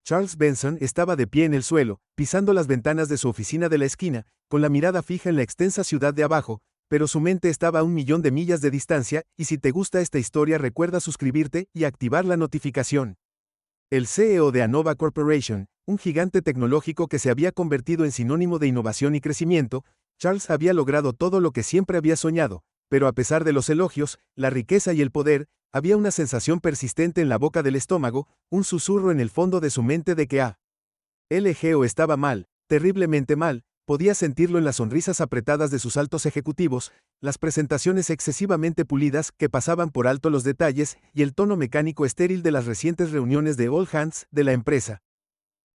Charles Benson estaba de pie en el suelo, pisando las ventanas de su oficina de la esquina, con la mirada fija en la extensa ciudad de abajo, pero su mente estaba a 1 millón de millas de distancia, y si te gusta esta historia recuerda suscribirte y activar la notificación. El CEO de ANOVA Corporation, un gigante tecnológico que se había convertido en sinónimo de innovación y crecimiento, Charles había logrado todo lo que siempre había soñado, pero a pesar de los elogios, la riqueza y el poder, había una sensación persistente en la boca del estómago, un susurro en el fondo de su mente de que LGO estaba mal, terriblemente mal, podía sentirlo en las sonrisas apretadas de sus altos ejecutivos, las presentaciones excesivamente pulidas que pasaban por alto los detalles y el tono mecánico estéril de las recientes reuniones de all hands de la empresa.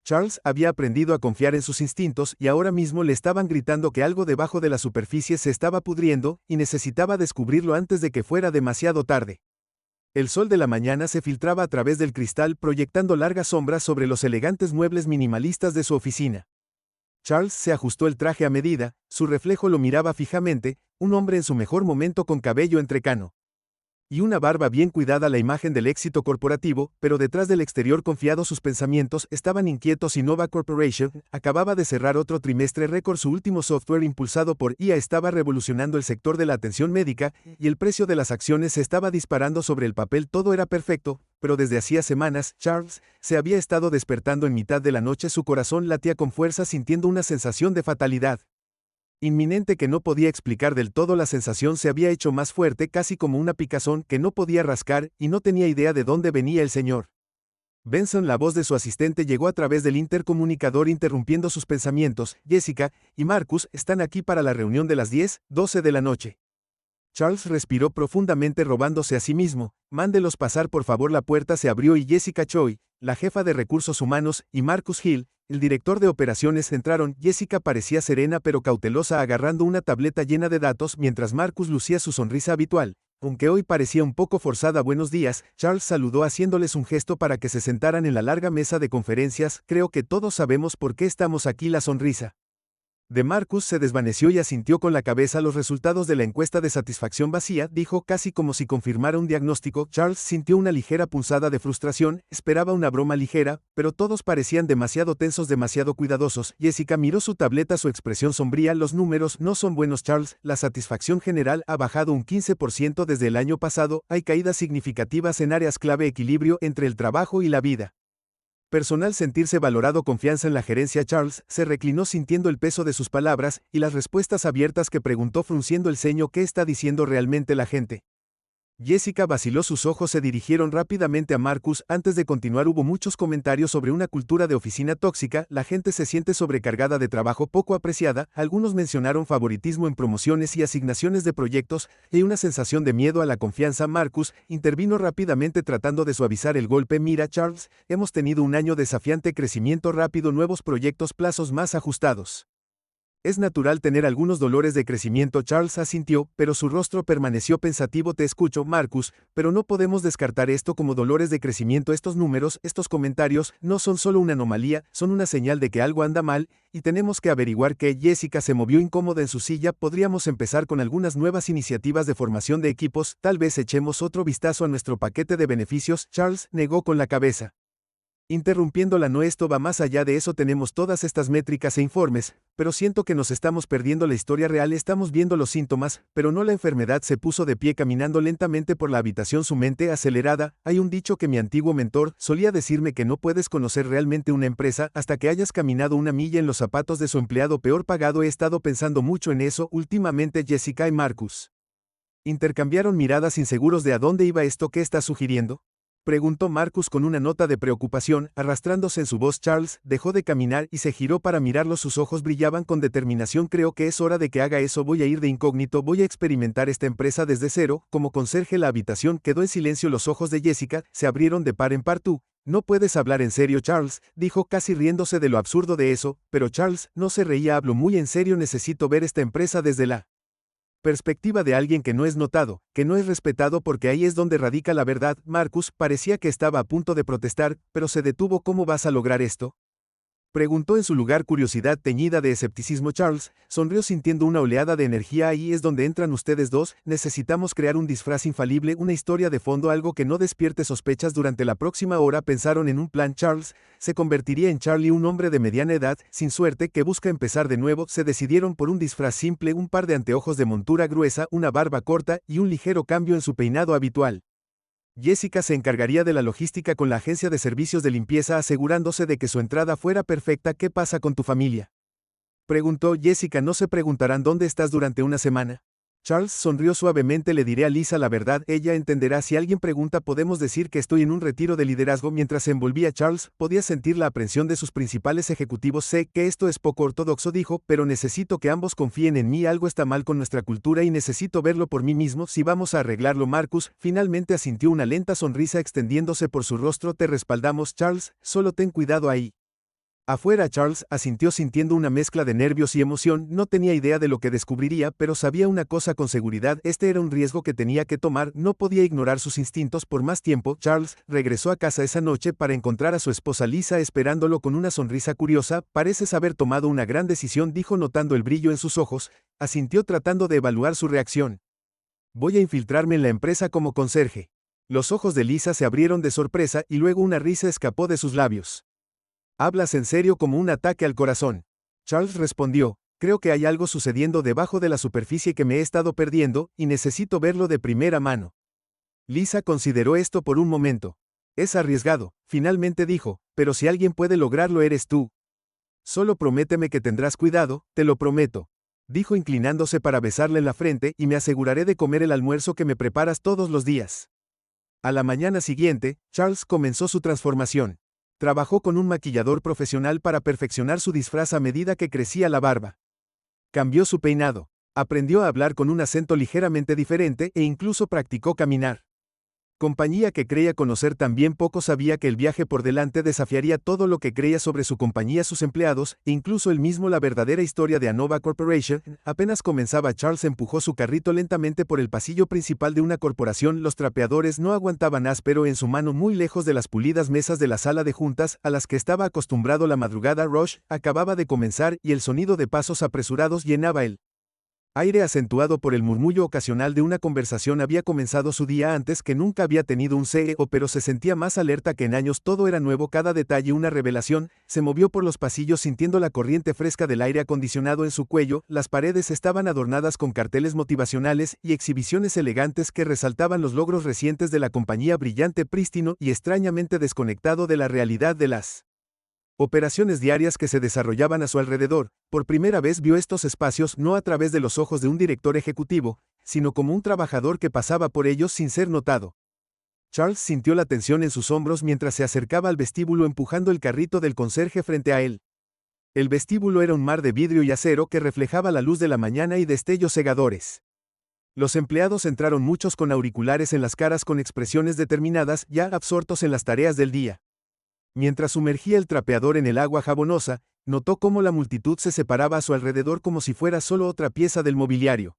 Charles había aprendido a confiar en sus instintos y ahora mismo le estaban gritando que algo debajo de la superficie se estaba pudriendo y necesitaba descubrirlo antes de que fuera demasiado tarde. El sol de la mañana se filtraba a través del cristal proyectando largas sombras sobre los elegantes muebles minimalistas de su oficina. Charles se ajustó el traje a medida, su reflejo lo miraba fijamente, un hombre en su mejor momento con cabello entrecano y una barba bien cuidada, la imagen del éxito corporativo, pero detrás del exterior confiado sus pensamientos estaban inquietos y Nova Corporation acababa de cerrar otro trimestre récord. Su último software impulsado por IA estaba revolucionando el sector de la atención médica y el precio de las acciones se estaba disparando. Sobre el papel todo era perfecto, pero desde hacía semanas, Charles se había estado despertando en mitad de la noche, su corazón latía con fuerza sintiendo una sensación de fatalidad inminente que no podía explicar del todo. La sensación se había hecho más fuerte, casi como una picazón que no podía rascar, y no tenía idea de dónde venía el señor Benson. La voz de su asistente llegó a través del intercomunicador interrumpiendo sus pensamientos. Jessica y Marcus están aquí para la reunión de las 10:12 de la noche. Charles respiró profundamente, robándose a sí mismo. Mándelos pasar por favor. La puerta se abrió y Jessica Choi, la jefa de recursos humanos, y Marcus Hill, el director de operaciones, entraron. Jessica parecía serena pero cautelosa, agarrando una tableta llena de datos, mientras Marcus lucía su sonrisa habitual, aunque hoy parecía un poco forzada. Buenos días, Charles saludó haciéndoles un gesto para que se sentaran en la larga mesa de conferencias. Creo que todos sabemos por qué estamos aquí. La sonrisa de Marcus se desvaneció y asintió con la cabeza. Los resultados de la encuesta de satisfacción vacía, dijo casi como si confirmara un diagnóstico. Charles sintió una ligera punzada de frustración, esperaba una broma ligera, pero todos parecían demasiado tensos, demasiado cuidadosos. Jessica miró su tableta, su expresión sombría. Los números no son buenos, Charles, la satisfacción general ha bajado un 15% desde el año pasado, hay caídas significativas en áreas clave, equilibrio entre el trabajo y la vida personal, sentirse valorado, confianza en la gerencia. Charles se reclinó sintiendo el peso de sus palabras y las respuestas abiertas que preguntó frunciendo el ceño. ¿Qué está diciendo realmente la gente? Jessica vaciló, sus ojos se dirigieron rápidamente a Marcus. Antes de continuar hubo muchos comentarios sobre una cultura de oficina tóxica, la gente se siente sobrecargada de trabajo, poco apreciada, algunos mencionaron favoritismo en promociones y asignaciones de proyectos, y una sensación de miedo a la confianza. Marcus intervino rápidamente tratando de suavizar el golpe. Mira, Charles, hemos tenido un año desafiante, crecimiento rápido, nuevos proyectos, plazos más ajustados. Es natural tener algunos dolores de crecimiento. Charles asintió, pero su rostro permaneció pensativo. Te escucho, Marcus, pero no podemos descartar esto como dolores de crecimiento. Estos números, estos comentarios, no son solo una anomalía, son una señal de que algo anda mal, y tenemos que averiguar qué. Jessica se movió incómoda en su silla. Podríamos empezar con algunas nuevas iniciativas de formación de equipos, tal vez echemos otro vistazo a nuestro paquete de beneficios. Charles negó con la cabeza, interrumpiéndola. No, esto va más allá de eso. Tenemos todas estas métricas e informes, pero siento que nos estamos perdiendo la historia real. Estamos viendo los síntomas, pero no la enfermedad. Se puso de pie caminando lentamente por la habitación, su mente acelerada. Hay un dicho que mi antiguo mentor solía decirme, que no puedes conocer realmente una empresa hasta que hayas caminado una milla en los zapatos de su empleado peor pagado. He estado pensando mucho en eso últimamente. Jessica y Marcus intercambiaron miradas, inseguros de a dónde iba esto. ¿Qué estás sugiriendo?, preguntó Marcus con una nota de preocupación arrastrándose en su voz. Charles dejó de caminar y se giró para mirarlo, sus ojos brillaban con determinación. Creo que es hora de que haga eso. Voy a ir de incógnito, voy a experimentar esta empresa desde cero, como conserje. La habitación quedó en silencio, los ojos de Jessica se abrieron de par en par. Tú no puedes hablar en serio, Charles, dijo casi riéndose de lo absurdo de eso, pero Charles no se reía. Hablo muy en serio, necesito ver esta empresa desde la perspectiva de alguien que no es notado, que no es respetado, porque ahí es donde radica la verdad. Marcus parecía que estaba a punto de protestar, pero se detuvo. ¿Cómo vas a lograr esto? Preguntó en su lugar curiosidad teñida de escepticismo Charles, sonrió sintiendo una oleada de energía. Ahí es donde entran ustedes dos, necesitamos crear un disfraz infalible, una historia de fondo, algo que no despierte sospechas durante la próxima hora. Pensaron en un plan. Charles se convertiría en Charlie, un hombre de mediana edad, sin suerte, que busca empezar de nuevo. Se decidieron por un disfraz simple, un par de anteojos de montura gruesa, una barba corta y un ligero cambio en su peinado habitual. Jessica se encargaría de la logística con la agencia de servicios de limpieza, asegurándose de que su entrada fuera perfecta. ¿Qué pasa con tu familia?, preguntó Jessica. ¿No se preguntarán dónde estás durante una semana? Charles sonrió suavemente. Le diré a Lisa la verdad, ella entenderá. Si alguien pregunta, podemos decir que estoy en un retiro de liderazgo. Mientras se envolvía Charles, podía sentir la aprensión de sus principales ejecutivos. Sé que esto es poco ortodoxo, dijo, pero necesito que ambos confíen en mí. Algo está mal con nuestra cultura y necesito verlo por mí mismo. Si vamos a arreglarlo. Marcus finalmente asintió, una lenta sonrisa extendiéndose por su rostro. Te respaldamos, Charles, solo ten cuidado ahí. Afuera. Charles asintió sintiendo una mezcla de nervios y emoción. No tenía idea de lo que descubriría, pero sabía una cosa con seguridad: este era un riesgo que tenía que tomar. No podía ignorar sus instintos por más tiempo. Charles regresó a casa esa noche para encontrar a su esposa Lisa esperándolo con una sonrisa curiosa. Pareces haber tomado una gran decisión, dijo notando el brillo en sus ojos. Asintió tratando de evaluar su reacción. Voy a infiltrarme en la empresa como conserje. Los ojos de Lisa se abrieron de sorpresa y luego una risa escapó de sus labios. ¿Hablas en serio? Como un ataque al corazón. Charles respondió, creo que hay algo sucediendo debajo de la superficie que me he estado perdiendo, y necesito verlo de primera mano. Lisa consideró esto por un momento. Es arriesgado, finalmente dijo, pero si alguien puede lograrlo eres tú. Solo prométeme que tendrás cuidado, te lo prometo, dijo inclinándose para besarle en la frente, y me aseguraré de comer el almuerzo que me preparas todos los días. A la mañana siguiente, Charles comenzó su transformación. Trabajó con un maquillador profesional para perfeccionar su disfraz a medida que crecía la barba. Cambió su peinado. Aprendió a hablar con un acento ligeramente diferente e incluso practicó caminar. Compañía que creía conocer. También poco sabía que el viaje por delante desafiaría todo lo que creía sobre su compañía, sus empleados, e incluso él mismo. La verdadera historia de Anova Corporation apenas comenzaba. Charles empujó su carrito lentamente por el pasillo principal de una corporación. Los trapeadores no aguantaban áspero en su mano, muy lejos de las pulidas mesas de la sala de juntas a las que estaba acostumbrado. La madrugada Rush acababa de comenzar y el sonido de pasos apresurados llenaba el aire, acentuado por el murmullo ocasional de una conversación. Había comenzado su día antes que nunca. Había tenido un CEO, pero se sentía más alerta que en años. Todo era nuevo, cada detalle una revelación. Se movió por los pasillos sintiendo la corriente fresca del aire acondicionado en su cuello. Las paredes estaban adornadas con carteles motivacionales y exhibiciones elegantes que resaltaban los logros recientes de la compañía. Brillante, prístino y extrañamente desconectado de la realidad de las operaciones diarias que se desarrollaban a su alrededor. Por primera vez vio estos espacios no a través de los ojos de un director ejecutivo, sino como un trabajador que pasaba por ellos sin ser notado. Charles sintió la tensión en sus hombros mientras se acercaba al vestíbulo empujando el carrito del conserje frente a él. El vestíbulo era un mar de vidrio y acero que reflejaba la luz de la mañana y destellos cegadores. Los empleados entraron, muchos con auriculares en las caras, con expresiones determinadas, ya absortos en las tareas del día. Mientras sumergía el trapeador en el agua jabonosa, notó cómo la multitud se separaba a su alrededor como si fuera solo otra pieza del mobiliario.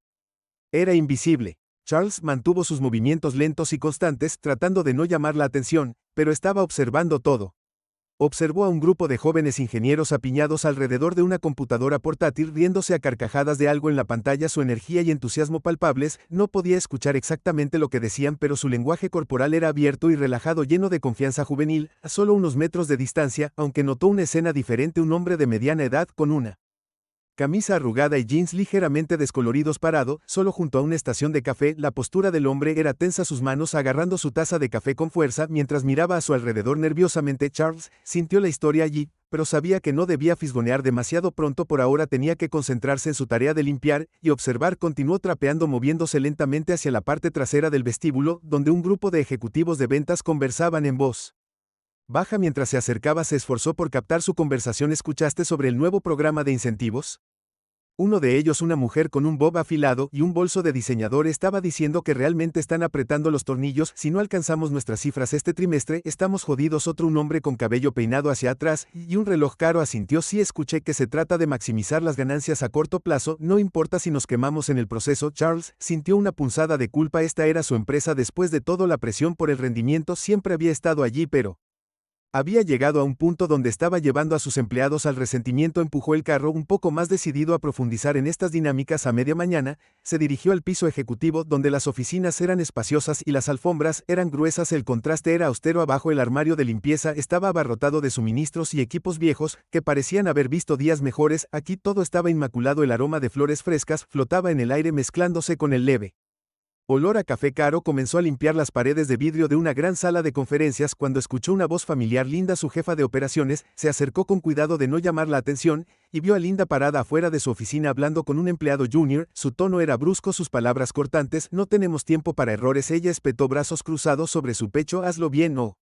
Era invisible. Charles mantuvo sus movimientos lentos y constantes, tratando de no llamar la atención, pero estaba observando todo. Observó a un grupo de jóvenes ingenieros apiñados alrededor de una computadora portátil, riéndose a carcajadas de algo en la pantalla. Su energía y entusiasmo palpables. No podía escuchar exactamente lo que decían, pero su lenguaje corporal era abierto y relajado, lleno de confianza juvenil. A solo unos metros de distancia, aunque notó una escena diferente: un hombre de mediana edad con una camisa arrugada y jeans ligeramente descoloridos parado, solo junto a una estación de café. La postura del hombre era tensa, sus manos agarrando su taza de café con fuerza mientras miraba a su alrededor nerviosamente. Charles sintió la historia allí, pero sabía que no debía fisgonear demasiado pronto. Por ahora tenía que concentrarse en su tarea de limpiar y observar. Continuó trapeando, moviéndose lentamente hacia la parte trasera del vestíbulo, donde un grupo de ejecutivos de ventas conversaban en voz baja. Mientras se acercaba, se esforzó por captar su conversación. ¿Escuchaste sobre el nuevo programa de incentivos? Uno de ellos, una mujer con un bob afilado y un bolso de diseñador, estaba diciendo que realmente están apretando los tornillos. Si no alcanzamos nuestras cifras este trimestre, estamos jodidos. Otro, un hombre con cabello peinado hacia atrás y un reloj caro, asintió. Sí, escuché que se trata de maximizar las ganancias a corto plazo, no importa si nos quemamos en el proceso. Charles sintió una punzada de culpa. Esta era su empresa. Después de todo, la presión por el rendimiento siempre había estado allí, pero Había llegado a un punto donde estaba llevando a sus empleados al resentimiento. Empujó el carro un poco más decidido a profundizar en estas dinámicas. A media mañana, se dirigió al piso ejecutivo donde las oficinas eran espaciosas y las alfombras eran gruesas. El contraste era austero. Abajo el armario de limpieza estaba abarrotado de suministros y equipos viejos que parecían haber visto días mejores. Aquí todo estaba inmaculado. El aroma de flores frescas flotaba en el aire mezclándose con el leve olor a café caro. Comenzó a limpiar las paredes de vidrio de una gran sala de conferencias cuando escuchó una voz familiar. Linda, su jefa de operaciones, se acercó con cuidado de no llamar la atención y vio a Linda parada afuera de su oficina hablando con un empleado junior. Su tono era brusco, sus palabras cortantes. No tenemos tiempo para errores. Ella espetó, brazos cruzados sobre su pecho. Hazlo bien o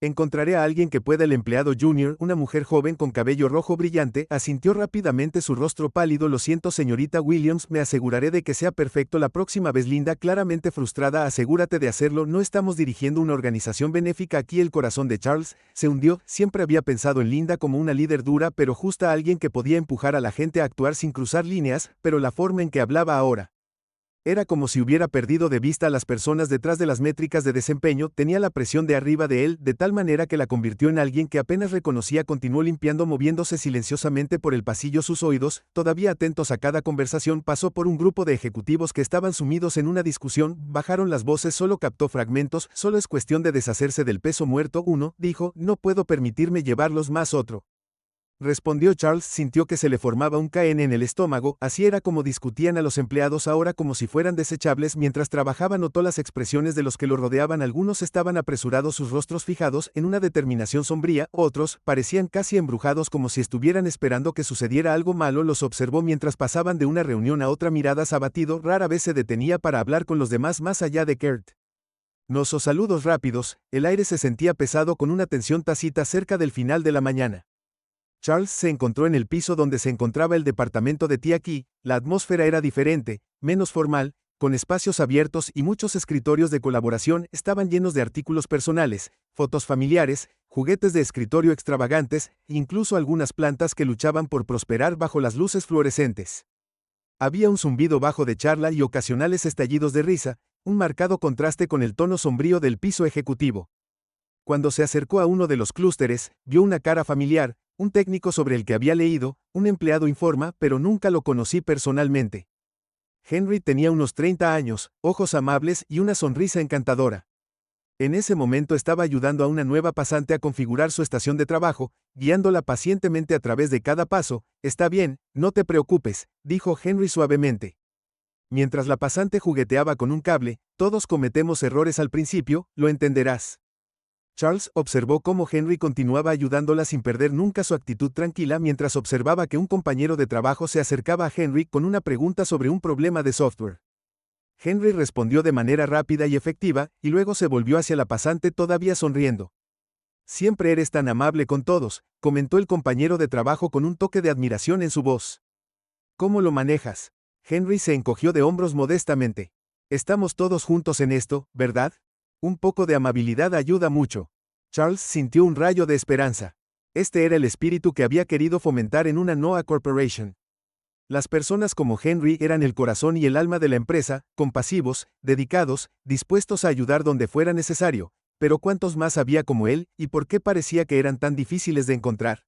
encontraré a alguien que pueda. El empleado junior, una mujer joven con cabello rojo brillante, asintió rápidamente, su rostro pálido. Lo siento, señorita Williams, me aseguraré de que sea perfecto la próxima vez. Linda, claramente frustrada, asegúrate de hacerlo. No estamos dirigiendo una organización benéfica aquí. El corazón de Charles se hundió. Siempre había pensado en Linda como una líder dura pero justa, alguien que podía empujar a la gente a actuar sin cruzar líneas, pero la forma en que hablaba ahora era como si hubiera perdido de vista a las personas detrás de las métricas de desempeño. Tenía la presión de arriba de él, de tal manera que la convirtió en alguien que apenas reconocía. Continuó limpiando, moviéndose silenciosamente por el pasillo. Sus oídos, todavía atentos a cada conversación, pasó por un grupo de ejecutivos que estaban sumidos en una discusión. Bajaron las voces, solo captó fragmentos. Solo es cuestión de deshacerse del peso muerto. Uno, dijo, no puedo permitirme llevarlos más. Otro, respondió Charles. Sintió que se le formaba un KN en el estómago. Así era como discutían a los empleados ahora, como si fueran desechables. Mientras trabajaba notó las expresiones de los que lo rodeaban. Algunos estaban apresurados, sus rostros fijados en una determinación sombría. Otros parecían casi embrujados, como si estuvieran esperando que sucediera algo malo. Los observó mientras pasaban de una reunión a otra, miradas abatido. Rara vez se detenía para hablar con los demás más allá de Kurt. No o saludos rápidos. El aire se sentía pesado con una tensión tácita cerca del final de la mañana. Charles se encontró en el piso donde se encontraba el departamento de Tia Key. La atmósfera era diferente, menos formal, con espacios abiertos y muchos escritorios de colaboración. Estaban llenos de artículos personales, fotos familiares, juguetes de escritorio extravagantes, e incluso algunas plantas que luchaban por prosperar bajo las luces fluorescentes. Había un zumbido bajo de charla y ocasionales estallidos de risa, un marcado contraste con el tono sombrío del piso ejecutivo. Cuando se acercó a uno de los clústeres, vio una cara familiar, un técnico sobre el que había leído. Un empleado informa, pero nunca lo conocí personalmente. Henry tenía unos 30 años, ojos amables y una sonrisa encantadora. En ese momento estaba ayudando a una nueva pasante a configurar su estación de trabajo, guiándola pacientemente a través de cada paso. Está bien, no te preocupes, dijo Henry suavemente. Mientras la pasante jugueteaba con un cable, todos cometemos errores al principio, lo entenderás. Charles observó cómo Henry continuaba ayudándola sin perder nunca su actitud tranquila mientras observaba que un compañero de trabajo se acercaba a Henry con una pregunta sobre un problema de software. Henry respondió de manera rápida y efectiva, y luego se volvió hacia la pasante todavía sonriendo. Siempre eres tan amable con todos, comentó el compañero de trabajo con un toque de admiración en su voz. ¿Cómo lo manejas? Henry se encogió de hombros modestamente. Estamos todos juntos en esto, ¿verdad? Un poco de amabilidad ayuda mucho. Charles sintió un rayo de esperanza. Este era el espíritu que había querido fomentar en una Noah Corporation. Las personas como Henry eran el corazón y el alma de la empresa, compasivos, dedicados, dispuestos a ayudar donde fuera necesario. Pero ¿cuántos más había como él, y por qué parecía que eran tan difíciles de encontrar?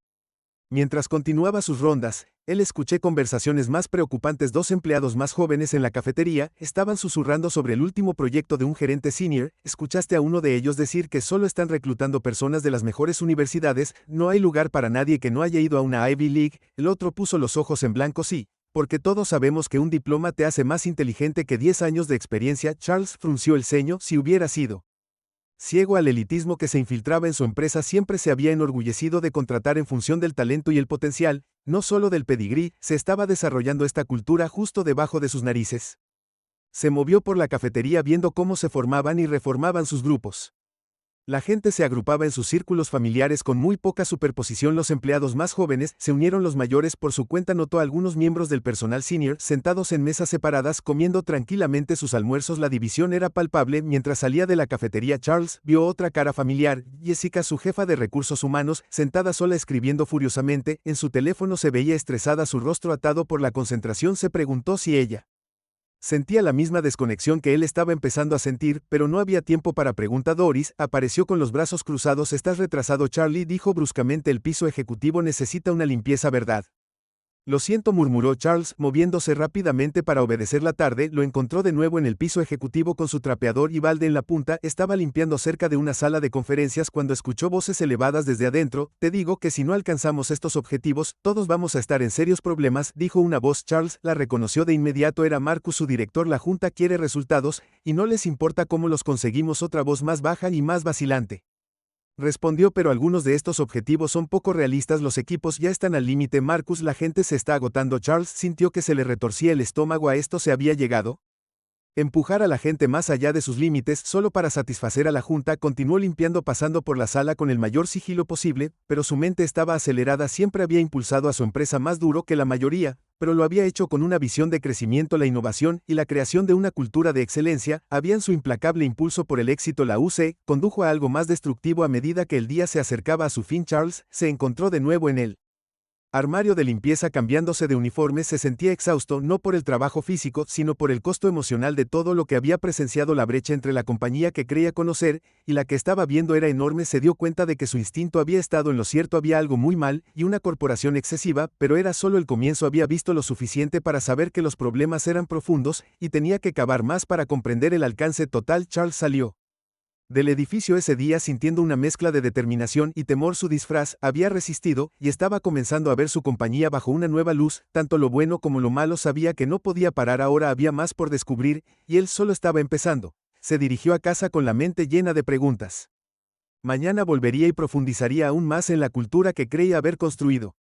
Mientras continuaba sus rondas, él escuché conversaciones más preocupantes. Dos empleados más jóvenes en la cafetería estaban susurrando sobre el último proyecto de un gerente senior. Escuchaste a uno de ellos decir que solo están reclutando personas de las mejores universidades, no hay lugar para nadie que no haya ido a una Ivy League. El otro puso los ojos en blanco. Sí, porque todos sabemos que un diploma te hace más inteligente que 10 años de experiencia. Charles frunció el ceño. Si hubiera sido ciego al elitismo que se infiltraba en su empresa, siempre se había enorgullecido de contratar en función del talento y el potencial, no solo del pedigrí. Se estaba desarrollando esta cultura justo debajo de sus narices. Se movió por la cafetería viendo cómo se formaban y reformaban sus grupos. La gente se agrupaba en sus círculos familiares con muy poca superposición. Los empleados más jóvenes se unieron, los mayores por su cuenta. Notó a algunos miembros del personal senior sentados en mesas separadas comiendo tranquilamente sus almuerzos. La división era palpable. Mientras salía de la cafetería, Charles vio otra cara familiar, Jessica, su jefa de recursos humanos, sentada sola escribiendo furiosamente. En su teléfono se veía estresada, su rostro atado por la concentración. Se preguntó si ella Sentía la misma desconexión que él estaba empezando a sentir, pero no había tiempo para pregunta. Doris apareció con los brazos cruzados. ¿Estás retrasado, Charlie?, dijo bruscamente. El piso ejecutivo necesita una limpieza, ¿verdad? Lo siento, murmuró Charles, moviéndose rápidamente para obedecer. La tarde lo encontró de nuevo en el piso ejecutivo con su trapeador y balde en la punta. Estaba limpiando cerca de una sala de conferencias cuando escuchó voces elevadas desde adentro. Te digo que si no alcanzamos estos objetivos, todos vamos a estar en serios problemas, dijo una voz. Charles la reconoció de inmediato. Era Marcus, su director. La junta quiere resultados, y no les importa cómo los conseguimos. Otra voz más baja y más vacilante respondió, pero algunos de estos objetivos son poco realistas. Los equipos ya están al límite, Marcus. La gente se está agotando. Charles sintió que se le retorcía el estómago. ¿A esto se había llegado? Empujar a la gente más allá de sus límites solo para satisfacer a la junta. Continuó limpiando, pasando por la sala con el mayor sigilo posible, pero su mente estaba acelerada. Siempre había impulsado a su empresa más duro que la mayoría, pero lo había hecho con una visión de crecimiento. La innovación y la creación de una cultura de excelencia habían su implacable impulso por el éxito. La UC condujo a algo más destructivo a medida que el día se acercaba a su fin. Charles se encontró de nuevo en él. Armario de limpieza, cambiándose de uniforme. Se sentía exhausto, no por el trabajo físico, sino por el costo emocional de todo lo que había presenciado. La brecha entre la compañía que creía conocer y la que estaba viendo era enorme. Se dio cuenta de que su instinto había estado en lo cierto. Había algo muy mal y una corporación excesiva, pero era solo el comienzo. Había visto lo suficiente para saber que los problemas eran profundos y tenía que cavar más para comprender el alcance total. Charles salió del edificio ese día sintiendo una mezcla de determinación y temor. Su disfraz había resistido y estaba comenzando a ver su compañía bajo una nueva luz, tanto lo bueno como lo malo. Sabía que no podía parar. Ahora había más por descubrir, y él solo estaba empezando. Se dirigió a casa con la mente llena de preguntas. Mañana volvería y profundizaría aún más en la cultura que creía haber construido.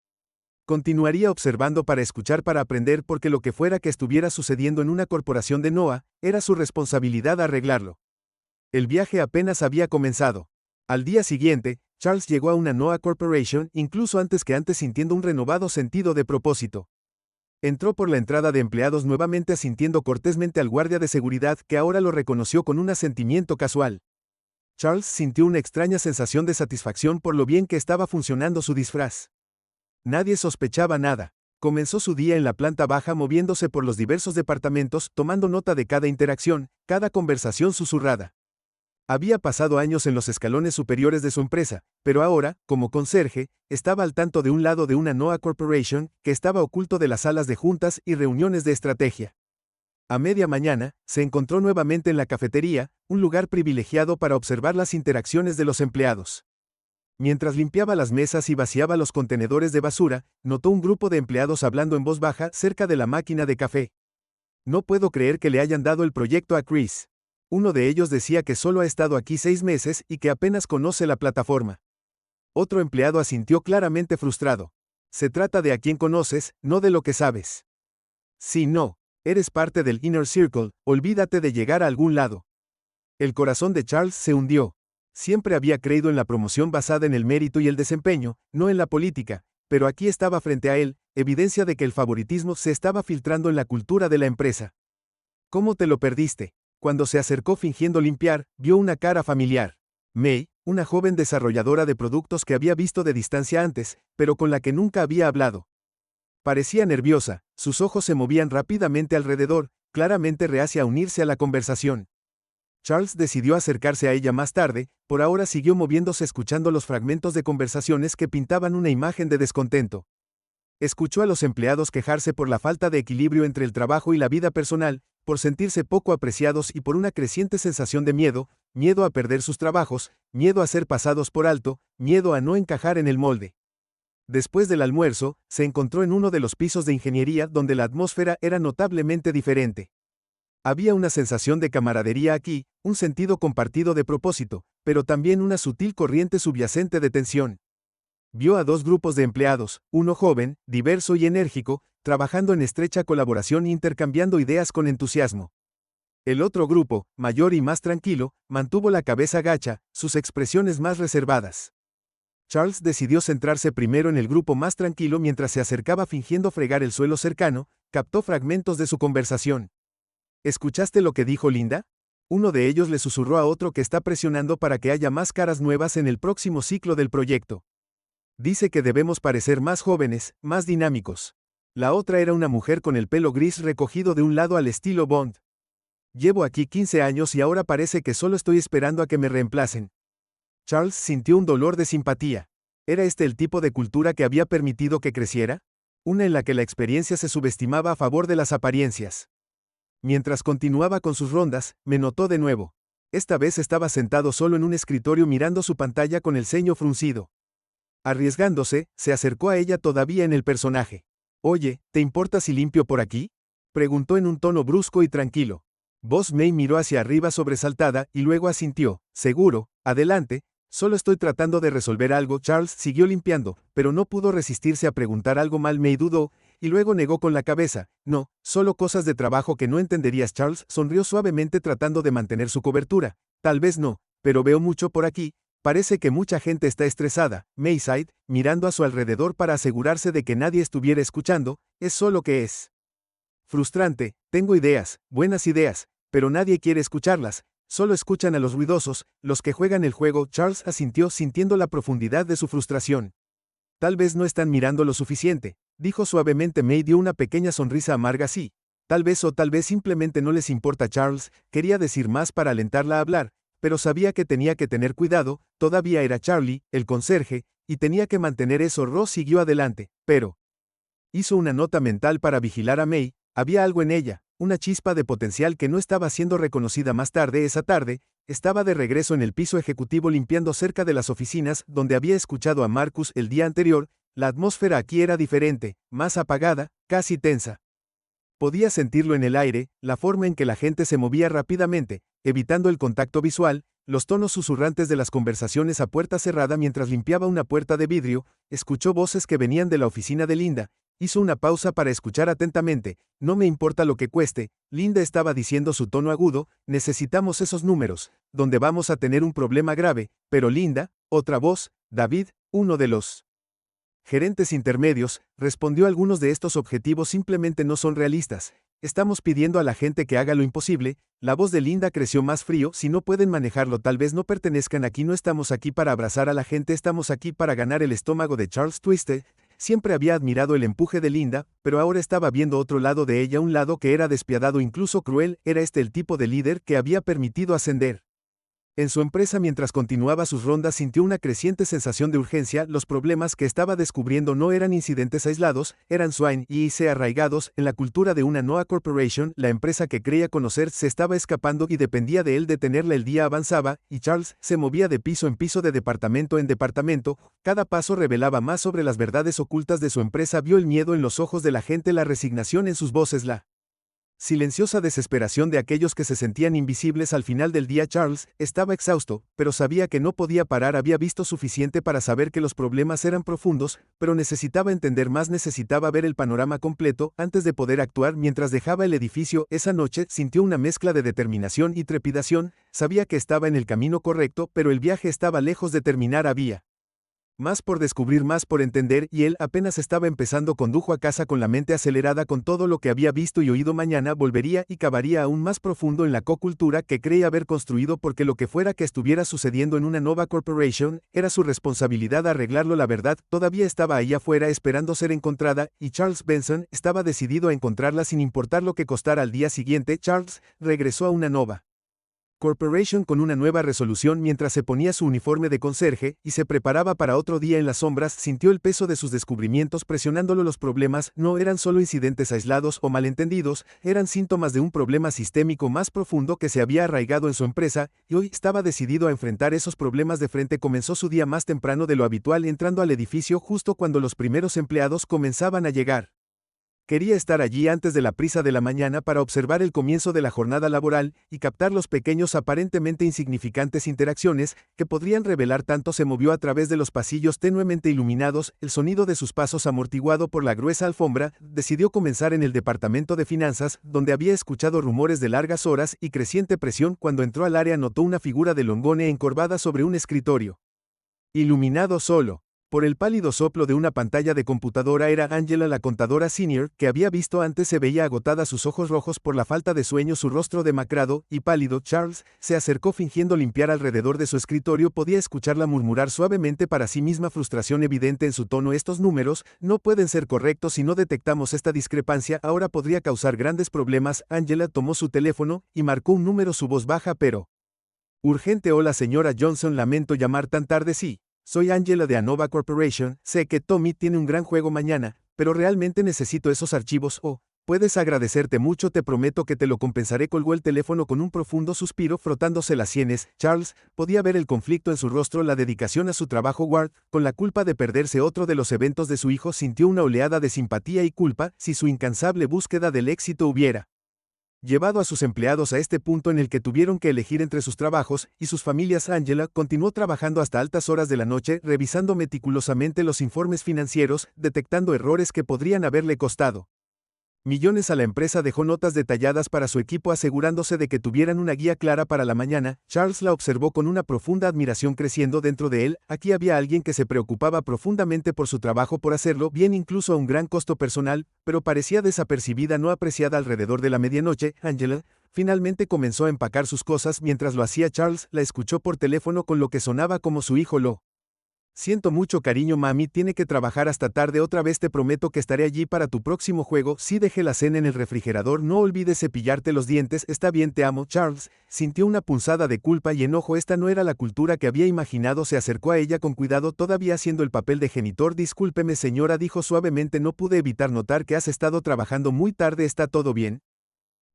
Continuaría observando para escuchar, para aprender, porque lo que fuera que estuviera sucediendo en una corporación de Noah, era su responsabilidad arreglarlo. El viaje apenas había comenzado. Al día siguiente, Charles llegó a una Noah Corporation, incluso antes que antes, sintiendo un renovado sentido de propósito. Entró por la entrada de empleados nuevamente, asintiendo cortésmente al guardia de seguridad, que ahora lo reconoció con un asentimiento casual. Charles sintió una extraña sensación de satisfacción por lo bien que estaba funcionando su disfraz. Nadie sospechaba nada. Comenzó su día en la planta baja, moviéndose por los diversos departamentos, tomando nota de cada interacción, cada conversación susurrada. Había pasado años en los escalones superiores de su empresa, pero ahora, como conserje, estaba al tanto de un lado de una Noah Corporation que estaba oculto de las salas de juntas y reuniones de estrategia. A media mañana, se encontró nuevamente en la cafetería, un lugar privilegiado para observar las interacciones de los empleados. Mientras limpiaba las mesas y vaciaba los contenedores de basura, notó un grupo de empleados hablando en voz baja cerca de la máquina de café. No puedo creer que le hayan dado el proyecto a Chris. Uno de ellos decía que solo ha estado aquí 6 meses y que apenas conoce la plataforma. Otro empleado asintió, claramente frustrado. Se trata de a quién conoces, no de lo que sabes. Si no eres parte del Inner Circle, olvídate de llegar a algún lado. El corazón de Charles se hundió. Siempre había creído en la promoción basada en el mérito y el desempeño, no en la política, pero aquí estaba frente a él, evidencia de que el favoritismo se estaba filtrando en la cultura de la empresa. ¿Cómo te lo perdiste? Cuando se acercó fingiendo limpiar, vio una cara familiar. May, una joven desarrolladora de productos que había visto de distancia antes, pero con la que nunca había hablado. Parecía nerviosa, sus ojos se movían rápidamente alrededor, claramente reacia a unirse a la conversación. Charles decidió acercarse a ella más tarde. Por ahora siguió moviéndose, escuchando los fragmentos de conversaciones que pintaban una imagen de descontento. Escuchó a los empleados quejarse por la falta de equilibrio entre el trabajo y la vida personal, por sentirse poco apreciados y por una creciente sensación de miedo, miedo a perder sus trabajos, miedo a ser pasados por alto, miedo a no encajar en el molde. Después del almuerzo, se encontró en uno de los pisos de ingeniería donde la atmósfera era notablemente diferente. Había una sensación de camaradería aquí, un sentido compartido de propósito, pero también una sutil corriente subyacente de tensión. Vio a 2 grupos de empleados, uno joven, diverso y enérgico, trabajando en estrecha colaboración e intercambiando ideas con entusiasmo. El otro grupo, mayor y más tranquilo, mantuvo la cabeza gacha, sus expresiones más reservadas. Charles decidió centrarse primero en el grupo más tranquilo. Mientras se acercaba fingiendo fregar el suelo cercano, captó fragmentos de su conversación. ¿Escuchaste lo que dijo Linda? Uno de ellos le susurró a otro que está presionando para que haya más caras nuevas en el próximo ciclo del proyecto. Dice que debemos parecer más jóvenes, más dinámicos. La otra era una mujer con el pelo gris recogido de un lado al estilo Bond. Llevo aquí 15 años y ahora parece que solo estoy esperando a que me reemplacen. Charles sintió un dolor de simpatía. ¿Era este el tipo de cultura que había permitido que creciera? Una en la que la experiencia se subestimaba a favor de las apariencias. Mientras continuaba con sus rondas, me notó de nuevo. Esta vez estaba sentado solo en un escritorio mirando su pantalla con el ceño fruncido. Arriesgándose, se acercó a ella todavía en el personaje. «Oye, ¿te importa si limpio por aquí?», preguntó en un tono brusco y tranquilo. Boss May miró hacia arriba sobresaltada y luego asintió. «Seguro, adelante, solo estoy tratando de resolver algo». Charles siguió limpiando, pero no pudo resistirse a preguntar algo mal. May dudó, y luego negó con la cabeza. «No, solo cosas de trabajo que no entenderías». Charles sonrió suavemente tratando de mantener su cobertura. «Tal vez no, pero veo mucho por aquí. Parece que mucha gente está estresada». May sighed, mirando a su alrededor para asegurarse de que nadie estuviera escuchando. «Es solo que es frustrante. Tengo ideas, buenas ideas, pero nadie quiere escucharlas. Solo escuchan a los ruidosos, los que juegan el juego». Charles asintió sintiendo la profundidad de su frustración. «Tal vez no están mirando lo suficiente», dijo suavemente. May dio una pequeña sonrisa amarga. «Sí. Tal vez o tal vez simplemente no les importa». Charles quería decir más para alentarla a hablar, pero sabía que tenía que tener cuidado. Todavía era Charlie, el conserje, y tenía que mantener eso. Ross siguió adelante, pero hizo una nota mental para vigilar a May. Había algo en ella, una chispa de potencial que no estaba siendo reconocida. Más tarde esa tarde, estaba de regreso en el piso ejecutivo limpiando cerca de las oficinas donde había escuchado a Marcus el día anterior. La atmósfera aquí era diferente, más apagada, casi tensa. Podía sentirlo en el aire, la forma en que la gente se movía rápidamente, evitando el contacto visual, los tonos susurrantes de las conversaciones a puerta cerrada. Mientras limpiaba una puerta de vidrio, escuchó voces que venían de la oficina de Linda. Hizo una pausa para escuchar atentamente. «No me importa lo que cueste», Linda estaba diciendo, su tono agudo. «Necesitamos esos números, donde vamos a tener un problema grave». «Pero Linda», otra voz, «David, uno de los gerentes intermedios», respondió. «Algunos de estos objetivos simplemente no son realistas. Estamos pidiendo a la gente que haga lo imposible». La voz de Linda creció más frío. «Si no pueden manejarlo, tal vez no pertenezcan aquí. No estamos aquí para abrazar a la gente, estamos aquí para ganar el estómago de Charles». Twisted siempre había admirado el empuje de Linda, pero ahora estaba viendo otro lado de ella, un lado que era despiadado, incluso cruel. ¿Era este el tipo de líder que había permitido ascender en su empresa? Mientras continuaba sus rondas, sintió una creciente sensación de urgencia. Los problemas que estaba descubriendo no eran incidentes aislados, eran swine y se arraigados en la cultura de una Noah Corporation. La empresa que creía conocer se estaba escapando y dependía de él detenerla. El día avanzaba, y Charles se movía de piso en piso, de departamento en departamento. Cada paso revelaba más sobre las verdades ocultas de su empresa. Vio el miedo en los ojos de la gente, la resignación en sus voces, la silenciosa desesperación de aquellos que se sentían invisibles. Al final del día Charles estaba exhausto, pero sabía que no podía parar. Había visto suficiente para saber que los problemas eran profundos, pero necesitaba entender más, necesitaba ver el panorama completo antes de poder actuar. Mientras dejaba el edificio esa noche, sintió una mezcla de determinación y trepidación. Sabía que estaba en el camino correcto, pero el viaje estaba lejos de terminar. Había más por descubrir, más por entender, y él apenas estaba empezando. Condujo a casa con la mente acelerada con todo lo que había visto y oído. Mañana volvería y cavaría aún más profundo en la cocultura que creía haber construido, porque lo que fuera que estuviera sucediendo en una Nova Corporation, era su responsabilidad arreglarlo. La verdad todavía estaba ahí afuera esperando ser encontrada, y Charles Benson estaba decidido a encontrarla sin importar lo que costara. Al día siguiente, Charles regresó a una Nova Corporation con una nueva resolución. Mientras se ponía su uniforme de conserje y se preparaba para otro día en las sombras, sintió el peso de sus descubrimientos presionándolo. Los problemas no eran solo incidentes aislados o malentendidos, eran síntomas de un problema sistémico más profundo que se había arraigado en su empresa, y hoy estaba decidido a enfrentar esos problemas de frente. Comenzó su día más temprano de lo habitual, entrando al edificio justo cuando los primeros empleados comenzaban a llegar. Quería estar allí antes de la prisa de la mañana para observar el comienzo de la jornada laboral y captar los pequeños, aparentemente insignificantes interacciones que podrían revelar tanto. Se movió a través de los pasillos tenuemente iluminados, el sonido de sus pasos amortiguado por la gruesa alfombra. Decidió comenzar en el departamento de finanzas, donde había escuchado rumores de largas horas y creciente presión. Cuando entró al área, notó una figura de Longone encorvada sobre un escritorio iluminado solo Por el pálido soplo de una pantalla de computadora era Angela, la contadora senior, que había visto antes. Se veía agotada, sus ojos rojos por la falta de sueño, su rostro demacrado y pálido. Charles se acercó fingiendo limpiar alrededor de su escritorio. Podía escucharla murmurar suavemente para sí misma, frustración evidente en su tono. Estos números no pueden ser correctos. Si no detectamos esta discrepancia, ahora podría causar grandes problemas. Angela tomó su teléfono y marcó un número, su voz baja pero urgente. Hola señora Johnson, lamento llamar tan tarde. Sí. Soy Angela de Anova Corporation. Sé que Tommy tiene un gran juego mañana, pero realmente necesito esos archivos. Oh, puedes agradecerte mucho, te prometo que te lo compensaré. Colgó el teléfono con un profundo suspiro, frotándose las sienes. Charles podía ver el conflicto en su rostro, la dedicación a su trabajo. Ward, con la culpa de perderse otro de los eventos de su hijo, sintió una oleada de simpatía y culpa. Si su incansable búsqueda del éxito hubiera llevado a sus empleados a este punto en el que tuvieron que elegir entre sus trabajos y sus familias, Angela continuó trabajando hasta altas horas de la noche, revisando meticulosamente los informes financieros, detectando errores que podrían haberle costado millones a la empresa. Dejó notas detalladas para su equipo, asegurándose de que tuvieran una guía clara para la mañana. Charles la observó con una profunda admiración creciendo dentro de él. Aquí había alguien que se preocupaba profundamente por su trabajo, por hacerlo bien, incluso a un gran costo personal, pero parecía desapercibida, no apreciada. Alrededor de la medianoche, Angela finalmente comenzó a empacar sus cosas. Mientras lo hacía, Charles la escuchó por teléfono con lo que sonaba como su hijo. Lo siento mucho, cariño, mami tiene que trabajar hasta tarde otra vez. Te prometo que estaré allí para tu próximo juego. Sí, dejé la cena en el refrigerador. No olvides cepillarte los dientes. Está bien, te amo. Charles sintió una punzada de culpa y enojo. Esta no era la cultura que había imaginado. Se acercó a ella con cuidado, todavía haciendo el papel de genitor. Discúlpeme, señora, dijo suavemente. No pude evitar notar que has estado trabajando muy tarde. ¿Está todo bien?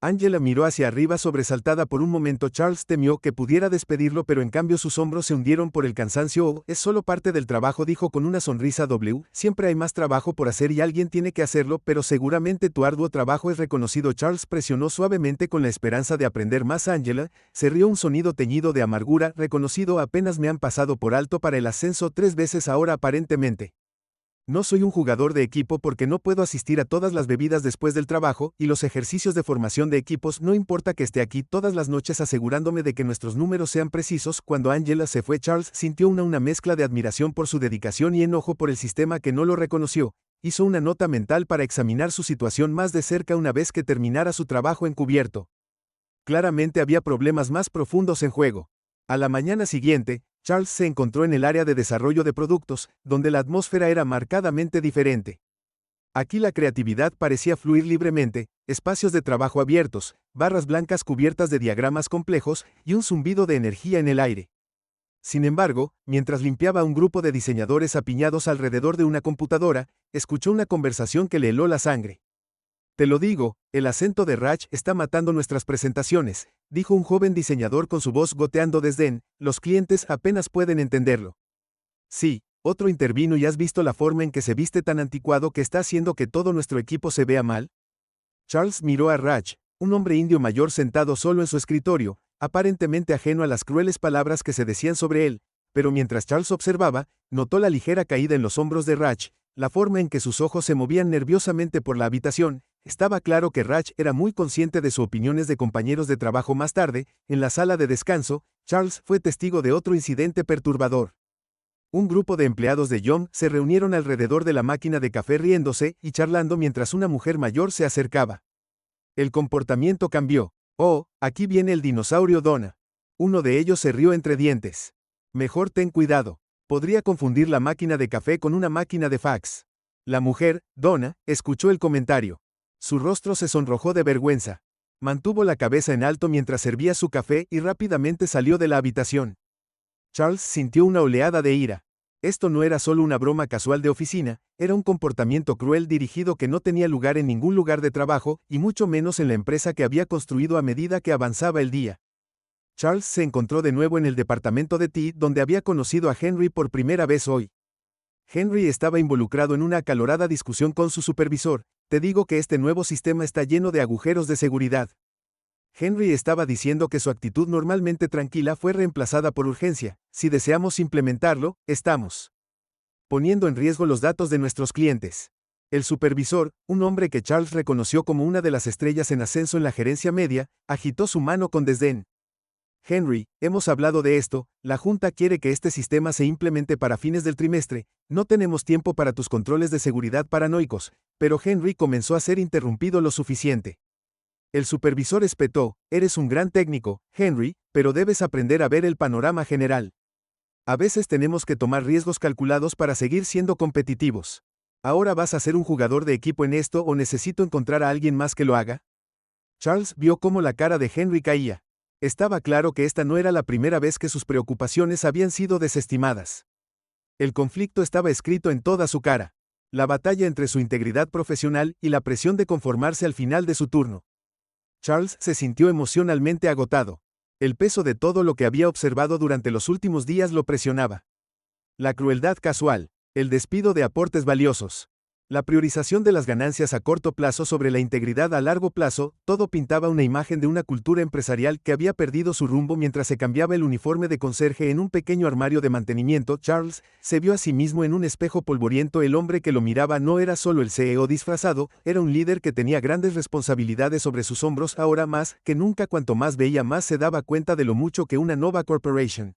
Angela miró hacia arriba sobresaltada por un momento. Charles temió que pudiera despedirlo, pero en cambio sus hombros se hundieron por el cansancio. Oh, es solo parte del trabajo, dijo con una sonrisa. Siempre hay más trabajo por hacer y alguien tiene que hacerlo, pero seguramente tu arduo trabajo es reconocido. Charles presionó suavemente con la esperanza de aprender más. Angela se rió, un sonido teñido de amargura. Reconocido, apenas me han pasado por alto para el ascenso 3 veces ahora. Aparentemente no soy un jugador de equipo porque no puedo asistir a todas las bebidas después del trabajo y los ejercicios de formación de equipos. No importa que esté aquí todas las noches asegurándome de que nuestros números sean precisos. Cuando Angela se fue, Charles sintió una mezcla de admiración por su dedicación y enojo por el sistema que no lo reconoció. Hizo una nota mental para examinar su situación más de cerca una vez que terminara su trabajo encubierto. Claramente había problemas más profundos en juego. A la mañana siguiente, Charles se encontró en el área de desarrollo de productos, donde la atmósfera era marcadamente diferente. Aquí la creatividad parecía fluir libremente, espacios de trabajo abiertos, barras blancas cubiertas de diagramas complejos y un zumbido de energía en el aire. Sin embargo, mientras limpiaba, un grupo de diseñadores apiñados alrededor de una computadora, escuchó una conversación que le heló la sangre. Te lo digo, el acento de Raj está matando nuestras presentaciones, dijo un joven diseñador con su voz goteando desdén. Los clientes apenas pueden entenderlo. Sí, otro intervino. ¿Y has visto la forma en que se viste, tan anticuado que está haciendo que todo nuestro equipo se vea mal? Charles miró a Raj, un hombre indio mayor sentado solo en su escritorio, aparentemente ajeno a las crueles palabras que se decían sobre él, pero mientras Charles observaba, notó la ligera caída en los hombros de Raj, la forma en que sus ojos se movían nerviosamente por la habitación. Estaba claro que Raj era muy consciente de sus opiniones de compañeros de trabajo. Más tarde, en la sala de descanso, Charles fue testigo de otro incidente perturbador. Un grupo de empleados de Yum se reunieron alrededor de la máquina de café riéndose y charlando mientras una mujer mayor se acercaba. El comportamiento cambió. Oh, aquí viene el dinosaurio Donna. Uno de ellos se rió entre dientes. Mejor ten cuidado. Podría confundir la máquina de café con una máquina de fax. La mujer, Donna, escuchó el comentario. Su rostro se sonrojó de vergüenza. Mantuvo la cabeza en alto mientras servía su café y rápidamente salió de la habitación. Charles sintió una oleada de ira. Esto no era solo una broma casual de oficina, era un comportamiento cruel dirigido que no tenía lugar en ningún lugar de trabajo, y mucho menos en la empresa que había construido a medida que avanzaba el día. Charles se encontró de nuevo en el departamento de T, donde había conocido a Henry por primera vez hoy. Henry estaba involucrado en una acalorada discusión con su supervisor. Te digo que este nuevo sistema está lleno de agujeros de seguridad. Henry estaba diciendo que su actitud normalmente tranquila fue reemplazada por urgencia. Si deseamos implementarlo, estamos poniendo en riesgo los datos de nuestros clientes. El supervisor, un hombre que Charles reconoció como una de las estrellas en ascenso en la gerencia media, agitó su mano con desdén. Henry, hemos hablado de esto, la Junta quiere que este sistema se implemente para fines del trimestre, no tenemos tiempo para tus controles de seguridad paranoicos, pero Henry comenzó a ser interrumpido lo suficiente. El supervisor espetó, eres un gran técnico, Henry, pero debes aprender a ver el panorama general. A veces tenemos que tomar riesgos calculados para seguir siendo competitivos. ¿Ahora vas a ser un jugador de equipo en esto o necesito encontrar a alguien más que lo haga? Charles vio cómo la cara de Henry caía. Estaba claro que esta no era la primera vez que sus preocupaciones habían sido desestimadas. El conflicto estaba escrito en toda su cara. La batalla entre su integridad profesional y la presión de conformarse al final de su turno. Charles se sintió emocionalmente agotado. El peso de todo lo que había observado durante los últimos días lo presionaba. La crueldad casual, el despido de aportes valiosos, la priorización de las ganancias a corto plazo sobre la integridad a largo plazo, todo pintaba una imagen de una cultura empresarial que había perdido su rumbo mientras se cambiaba el uniforme de conserje en un pequeño armario de mantenimiento. Charles se vio a sí mismo en un espejo polvoriento. El hombre que lo miraba no era solo el CEO disfrazado, era un líder que tenía grandes responsabilidades sobre sus hombros. Ahora más que nunca, cuanto más veía, más se daba cuenta de lo mucho que una Nova Corporation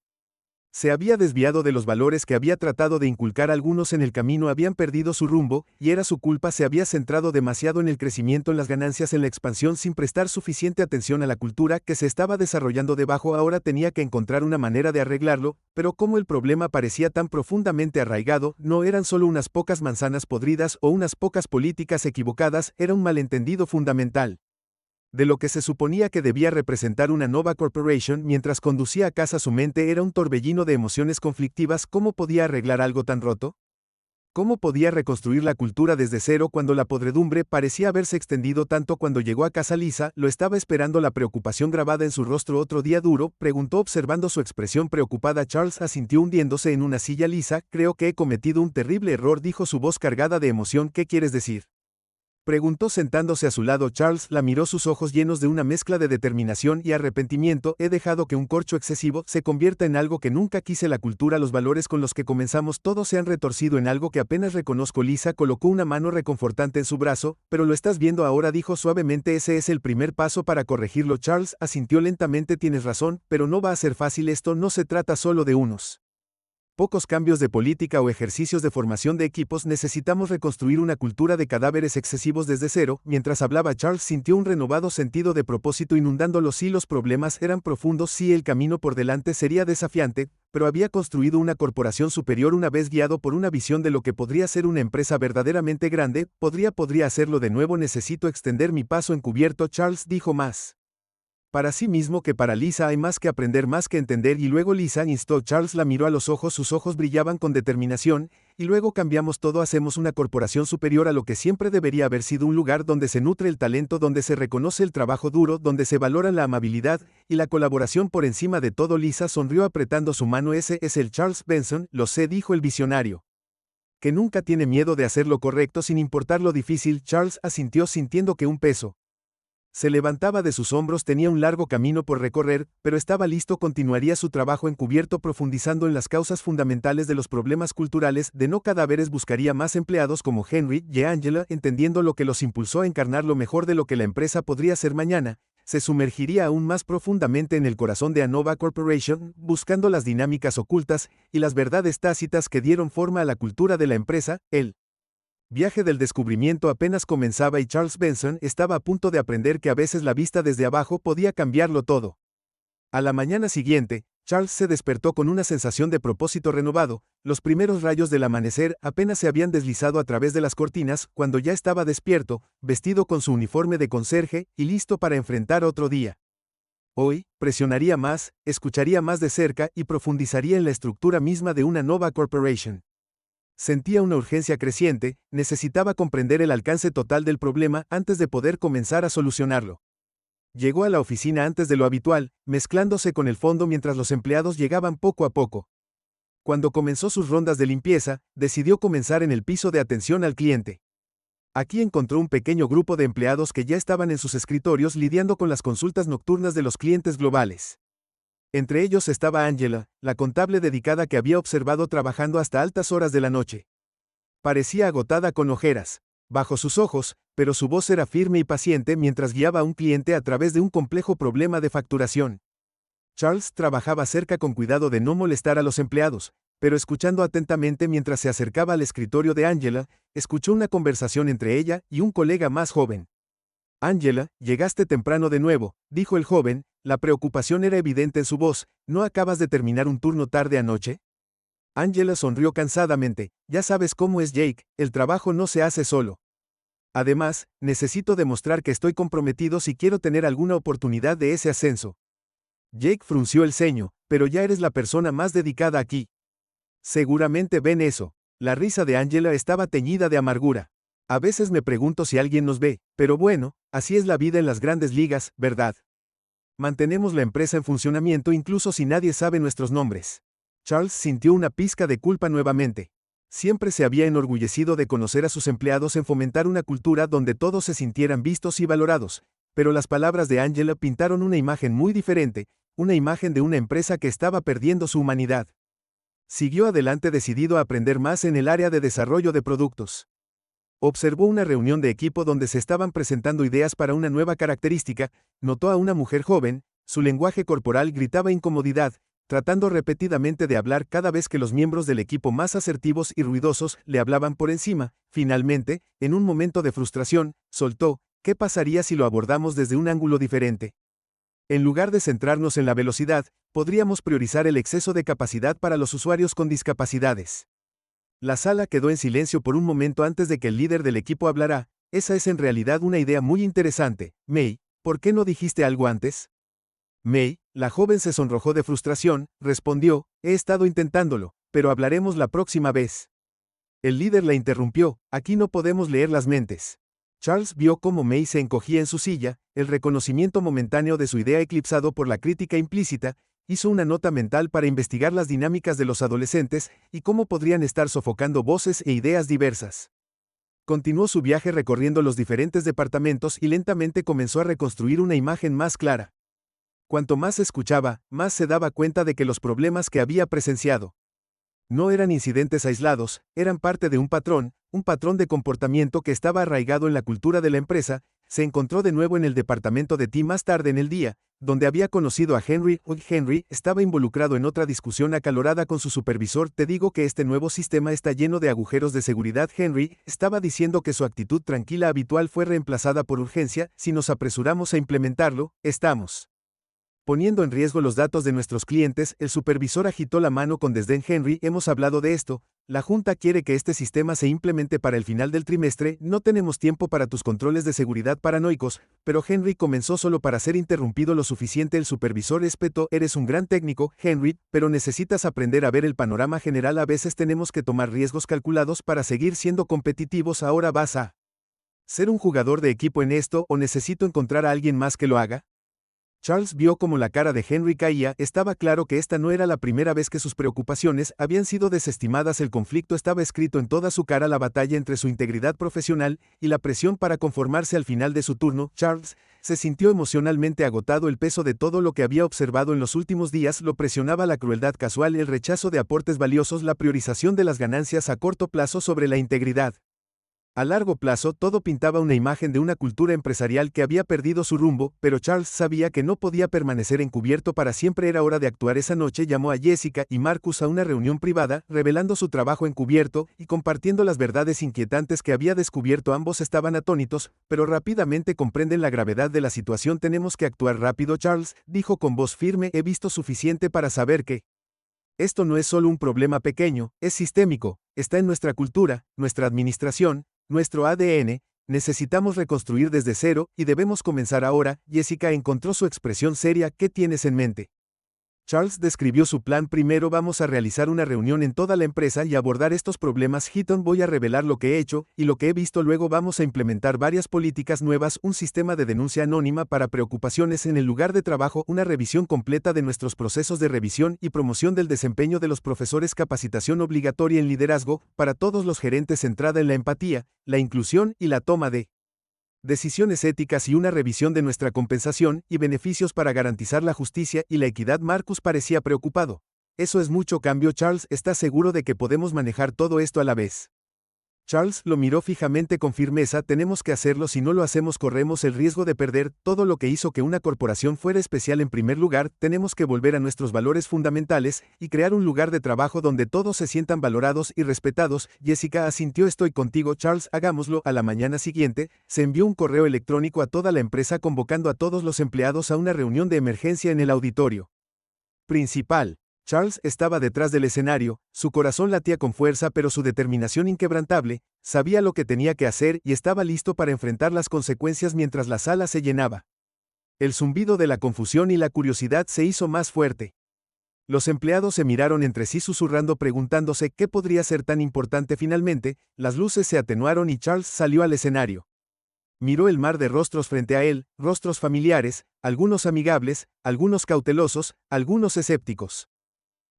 se había desviado de los valores que había tratado de inculcar. Algunos en el camino habían perdido su rumbo, y era su culpa. Se había centrado demasiado en el crecimiento, en las ganancias, en la expansión, sin prestar suficiente atención a la cultura que se estaba desarrollando debajo. Ahora tenía que encontrar una manera de arreglarlo, pero como el problema parecía tan profundamente arraigado, no eran solo unas pocas manzanas podridas o unas pocas políticas equivocadas, era un malentendido fundamental de lo que se suponía que debía representar una Nova Corporation. Mientras conducía a casa, su mente era un torbellino de emociones conflictivas. ¿Cómo podía arreglar algo tan roto? ¿Cómo podía reconstruir la cultura desde cero cuando la podredumbre parecía haberse extendido tanto? Cuando llegó a casa, Lisa lo estaba esperando, la preocupación grabada en su rostro. ¿Otro día duro?, preguntó observando su expresión preocupada. Charles asintió hundiéndose en una silla. Lisa, creo que he cometido un terrible error, dijo su voz cargada de emoción. ¿Qué quieres decir?, preguntó sentándose a su lado. Charles la miró, sus ojos llenos de una mezcla de determinación y arrepentimiento. He dejado que un corcho excesivo se convierta en algo que nunca quise. La cultura, los valores con los que comenzamos, todos se han retorcido en algo que apenas reconozco. Lisa colocó una mano reconfortante en su brazo. Pero lo estás viendo ahora, dijo suavemente. Ese es el primer paso para corregirlo. Charles asintió lentamente. Tienes razón, pero no va a ser fácil. Esto no se trata solo de unos pocos cambios de política o ejercicios de formación de equipos. Necesitamos reconstruir una cultura de cadáveres excesivos desde cero. Mientras hablaba, Charles sintió un renovado sentido de propósito inundándolo. Sí, los problemas eran profundos, sí, el camino por delante sería desafiante, pero había construido una corporación superior. Una vez guiado por una visión de lo que podría ser una empresa verdaderamente grande, podría hacerlo de nuevo. Necesito extender mi paso encubierto. Charles dijo más para sí mismo que para Lisa. Hay más que aprender, más que entender. Y luego Lisa instó. Charles la miró a los ojos, sus ojos brillaban con determinación. Y luego cambiamos todo, hacemos una corporación superior a lo que siempre debería haber sido, un lugar donde se nutre el talento, donde se reconoce el trabajo duro, donde se valora la amabilidad y la colaboración por encima de todo. Lisa sonrió apretando su mano. Ese es el Charles Benson, lo sé, dijo el visionario, que nunca tiene miedo de hacer lo correcto sin importar lo difícil. Charles asintió, sintiendo que un peso se levantaba de sus hombros. Tenía un largo camino por recorrer, pero estaba listo. Continuaría su trabajo encubierto, profundizando en las causas fundamentales de los problemas culturales. De no cadáveres, buscaría más empleados como Henry y Angela, entendiendo lo que los impulsó a encarnar lo mejor de lo que la empresa podría ser mañana. Se sumergiría aún más profundamente en el corazón de Nova Corporation, buscando las dinámicas ocultas y las verdades tácitas que dieron forma a la cultura de la empresa. El viaje del descubrimiento apenas comenzaba y Charles Benson estaba a punto de aprender que a veces la vista desde abajo podía cambiarlo todo. A la mañana siguiente, Charles se despertó con una sensación de propósito renovado. Los primeros rayos del amanecer apenas se habían deslizado a través de las cortinas cuando ya estaba despierto, vestido con su uniforme de conserje y listo para enfrentar otro día. Hoy, presionaría más, escucharía más de cerca y profundizaría en la estructura misma de una Nova Corporation. Sentía una urgencia creciente, necesitaba comprender el alcance total del problema antes de poder comenzar a solucionarlo. Llegó a la oficina antes de lo habitual, mezclándose con el fondo mientras los empleados llegaban poco a poco. Cuando comenzó sus rondas de limpieza, decidió comenzar en el piso de atención al cliente. Aquí encontró un pequeño grupo de empleados que ya estaban en sus escritorios lidiando con las consultas nocturnas de los clientes globales. Entre ellos estaba Angela, la contable dedicada que había observado trabajando hasta altas horas de la noche. Parecía agotada, con ojeras bajo sus ojos, pero su voz era firme y paciente mientras guiaba a un cliente a través de un complejo problema de facturación. Charles trabajaba cerca con cuidado de no molestar a los empleados, pero escuchando atentamente mientras se acercaba al escritorio de Angela, escuchó una conversación entre ella y un colega más joven. Angela, llegaste temprano de nuevo, dijo el joven, la preocupación era evidente en su voz, ¿no acabas de terminar un turno tarde anoche? Angela sonrió cansadamente, ya sabes cómo es Jake, el trabajo no se hace solo. Además, necesito demostrar que estoy comprometido si quiero tener alguna oportunidad de ese ascenso. Jake frunció el ceño, pero ya eres la persona más dedicada aquí. Seguramente ven eso. La risa de Angela estaba teñida de amargura. A veces me pregunto si alguien nos ve, pero bueno, así es la vida en las grandes ligas, ¿verdad? Mantenemos la empresa en funcionamiento incluso si nadie sabe nuestros nombres. Charles sintió una pizca de culpa nuevamente. Siempre se había enorgullecido de conocer a sus empleados en fomentar una cultura donde todos se sintieran vistos y valorados, pero las palabras de Angela pintaron una imagen muy diferente, una imagen de una empresa que estaba perdiendo su humanidad. Siguió adelante decidido a aprender más en el área de desarrollo de productos. Observó una reunión de equipo donde se estaban presentando ideas para una nueva característica, notó a una mujer joven, su lenguaje corporal gritaba incomodidad, tratando repetidamente de hablar cada vez que los miembros del equipo más asertivos y ruidosos le hablaban por encima. Finalmente, en un momento de frustración, soltó, ¿qué pasaría si lo abordamos desde un ángulo diferente? En lugar de centrarnos en la velocidad, podríamos priorizar el exceso de capacidad para los usuarios con discapacidades. La sala quedó en silencio por un momento antes de que el líder del equipo hablara. Esa es en realidad una idea muy interesante, May, ¿por qué no dijiste algo antes? May, la joven se sonrojó de frustración, respondió, he estado intentándolo, pero hablaremos la próxima vez. El líder la interrumpió, aquí no podemos leer las mentes. Charles vio cómo May se encogía en su silla, el reconocimiento momentáneo de su idea eclipsado por la crítica implícita, hizo una nota mental para investigar las dinámicas de los adolescentes y cómo podrían estar sofocando voces e ideas diversas. Continuó su viaje recorriendo los diferentes departamentos y lentamente comenzó a reconstruir una imagen más clara. Cuanto más escuchaba, más se daba cuenta de que los problemas que había presenciado no eran incidentes aislados, eran parte de un patrón de comportamiento que estaba arraigado en la cultura de la empresa. Se encontró de nuevo en el departamento de T más tarde en el día, donde había conocido a Henry. Hoy Henry estaba involucrado en otra discusión acalorada con su supervisor. Te digo que este nuevo sistema está lleno de agujeros de seguridad. Henry estaba diciendo que su actitud tranquila habitual fue reemplazada por urgencia. Si nos apresuramos a implementarlo, estamos poniendo en riesgo los datos de nuestros clientes. El supervisor agitó la mano con desdén. Henry, hemos hablado de esto. La Junta quiere que este sistema se implemente para el final del trimestre. No tenemos tiempo para tus controles de seguridad paranoicos. Pero Henry comenzó solo para ser interrumpido lo suficiente. El supervisor espetó, eres un gran técnico, Henry, pero necesitas aprender a ver el panorama general. A veces tenemos que tomar riesgos calculados para seguir siendo competitivos. Ahora vas a ser un jugador de equipo en esto, o necesito encontrar a alguien más que lo haga. Charles vio cómo la cara de Henry caía. Estaba claro que esta no era la primera vez que sus preocupaciones habían sido desestimadas. El conflicto estaba escrito en toda su cara, la batalla entre su integridad profesional y la presión para conformarse al final de su turno. Charles se sintió emocionalmente agotado. El peso de todo lo que había observado en los últimos días lo presionaba. La crueldad casual, el rechazo de aportes valiosos, la priorización de las ganancias a corto plazo sobre la integridad. A largo plazo todo pintaba una imagen de una cultura empresarial que había perdido su rumbo, pero Charles sabía que no podía permanecer encubierto para siempre. Era hora de actuar. Esa noche llamó a Jessica y Marcus a una reunión privada, revelando su trabajo encubierto y compartiendo las verdades inquietantes que había descubierto. Ambos estaban atónitos, pero rápidamente comprenden la gravedad de la situación. Tenemos que actuar rápido, Charles, dijo con voz firme. He visto suficiente para saber que esto no es solo un problema pequeño, es sistémico, está en nuestra cultura, nuestra administración, nuestro ADN. Necesitamos reconstruir desde cero y debemos comenzar ahora. Jessica encontró su expresión seria. ¿Qué tienes en mente? Charles describió su plan. Primero vamos a realizar una reunión en toda la empresa y abordar estos problemas. Heaton, voy a revelar lo que he hecho y lo que he visto. Luego vamos a implementar varias políticas nuevas, un sistema de denuncia anónima para preocupaciones en el lugar de trabajo, una revisión completa de nuestros procesos de revisión y promoción del desempeño de los profesores, capacitación obligatoria en liderazgo para todos los gerentes centrada en la empatía, la inclusión y la toma de decisiones éticas y una revisión de nuestra compensación y beneficios para garantizar la justicia y la equidad. Marcus parecía preocupado. Eso es mucho cambio, Charles. ¿Estás seguro de que podemos manejar todo esto a la vez? Charles lo miró fijamente con firmeza. Tenemos que hacerlo, si no lo hacemos corremos el riesgo de perder todo lo que hizo que una corporación fuera especial. En primer lugar, tenemos que volver a nuestros valores fundamentales y crear un lugar de trabajo donde todos se sientan valorados y respetados. Jessica asintió. Estoy contigo, Charles, hagámoslo. A la mañana siguiente, se envió un correo electrónico a toda la empresa convocando a todos los empleados a una reunión de emergencia en el auditorio principal. Charles estaba detrás del escenario, su corazón latía con fuerza, pero su determinación inquebrantable, sabía lo que tenía que hacer y estaba listo para enfrentar las consecuencias mientras la sala se llenaba. El zumbido de la confusión y la curiosidad se hizo más fuerte. Los empleados se miraron entre sí susurrando, preguntándose qué podría ser tan importante. Finalmente, las luces se atenuaron y Charles salió al escenario. Miró el mar de rostros frente a él, rostros familiares, algunos amigables, algunos cautelosos, algunos escépticos.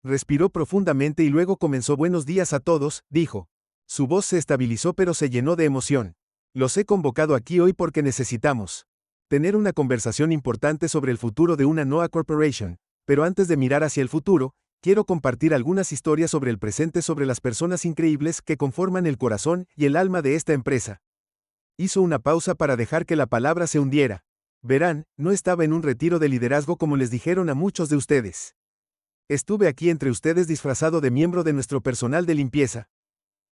Respiró profundamente y luego comenzó. Buenos días a todos, dijo. Su voz se estabilizó pero se llenó de emoción. Los he convocado aquí hoy porque necesitamos tener una conversación importante sobre el futuro de una Noah Corporation, pero antes de mirar hacia el futuro, quiero compartir algunas historias sobre el presente, sobre las personas increíbles que conforman el corazón y el alma de esta empresa. Hizo una pausa para dejar que la palabra se hundiera. Verán, no estaba en un retiro de liderazgo como les dijeron a muchos de ustedes. Estuve aquí entre ustedes disfrazado de miembro de nuestro personal de limpieza.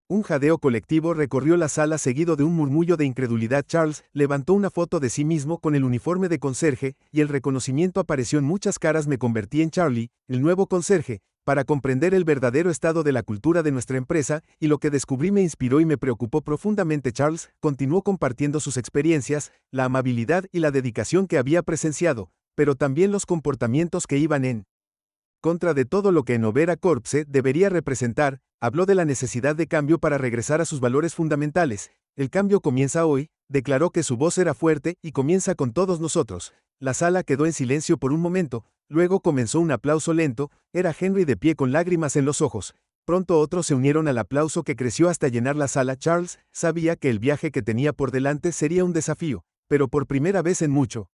Un jadeo colectivo recorrió la sala seguido de un murmullo de incredulidad. Charles levantó una foto de sí mismo con el uniforme de conserje, y el reconocimiento apareció en muchas caras. Me convertí en Charlie, el nuevo conserje, para comprender el verdadero estado de la cultura de nuestra empresa, y lo que descubrí me inspiró y me preocupó profundamente. Charles continuó compartiendo sus experiencias, la amabilidad y la dedicación que había presenciado, pero también los comportamientos que iban en contra de todo lo que Novera Corpse debería representar. Habló de la necesidad de cambio para regresar a sus valores fundamentales. El cambio comienza hoy, declaró, que su voz era fuerte, y comienza con todos nosotros. La sala quedó en silencio por un momento, luego comenzó un aplauso lento. Era Henry de pie con lágrimas en los ojos. Pronto otros se unieron al aplauso que creció hasta llenar la sala. Charles sabía que el viaje que tenía por delante sería un desafío, pero por primera vez en mucho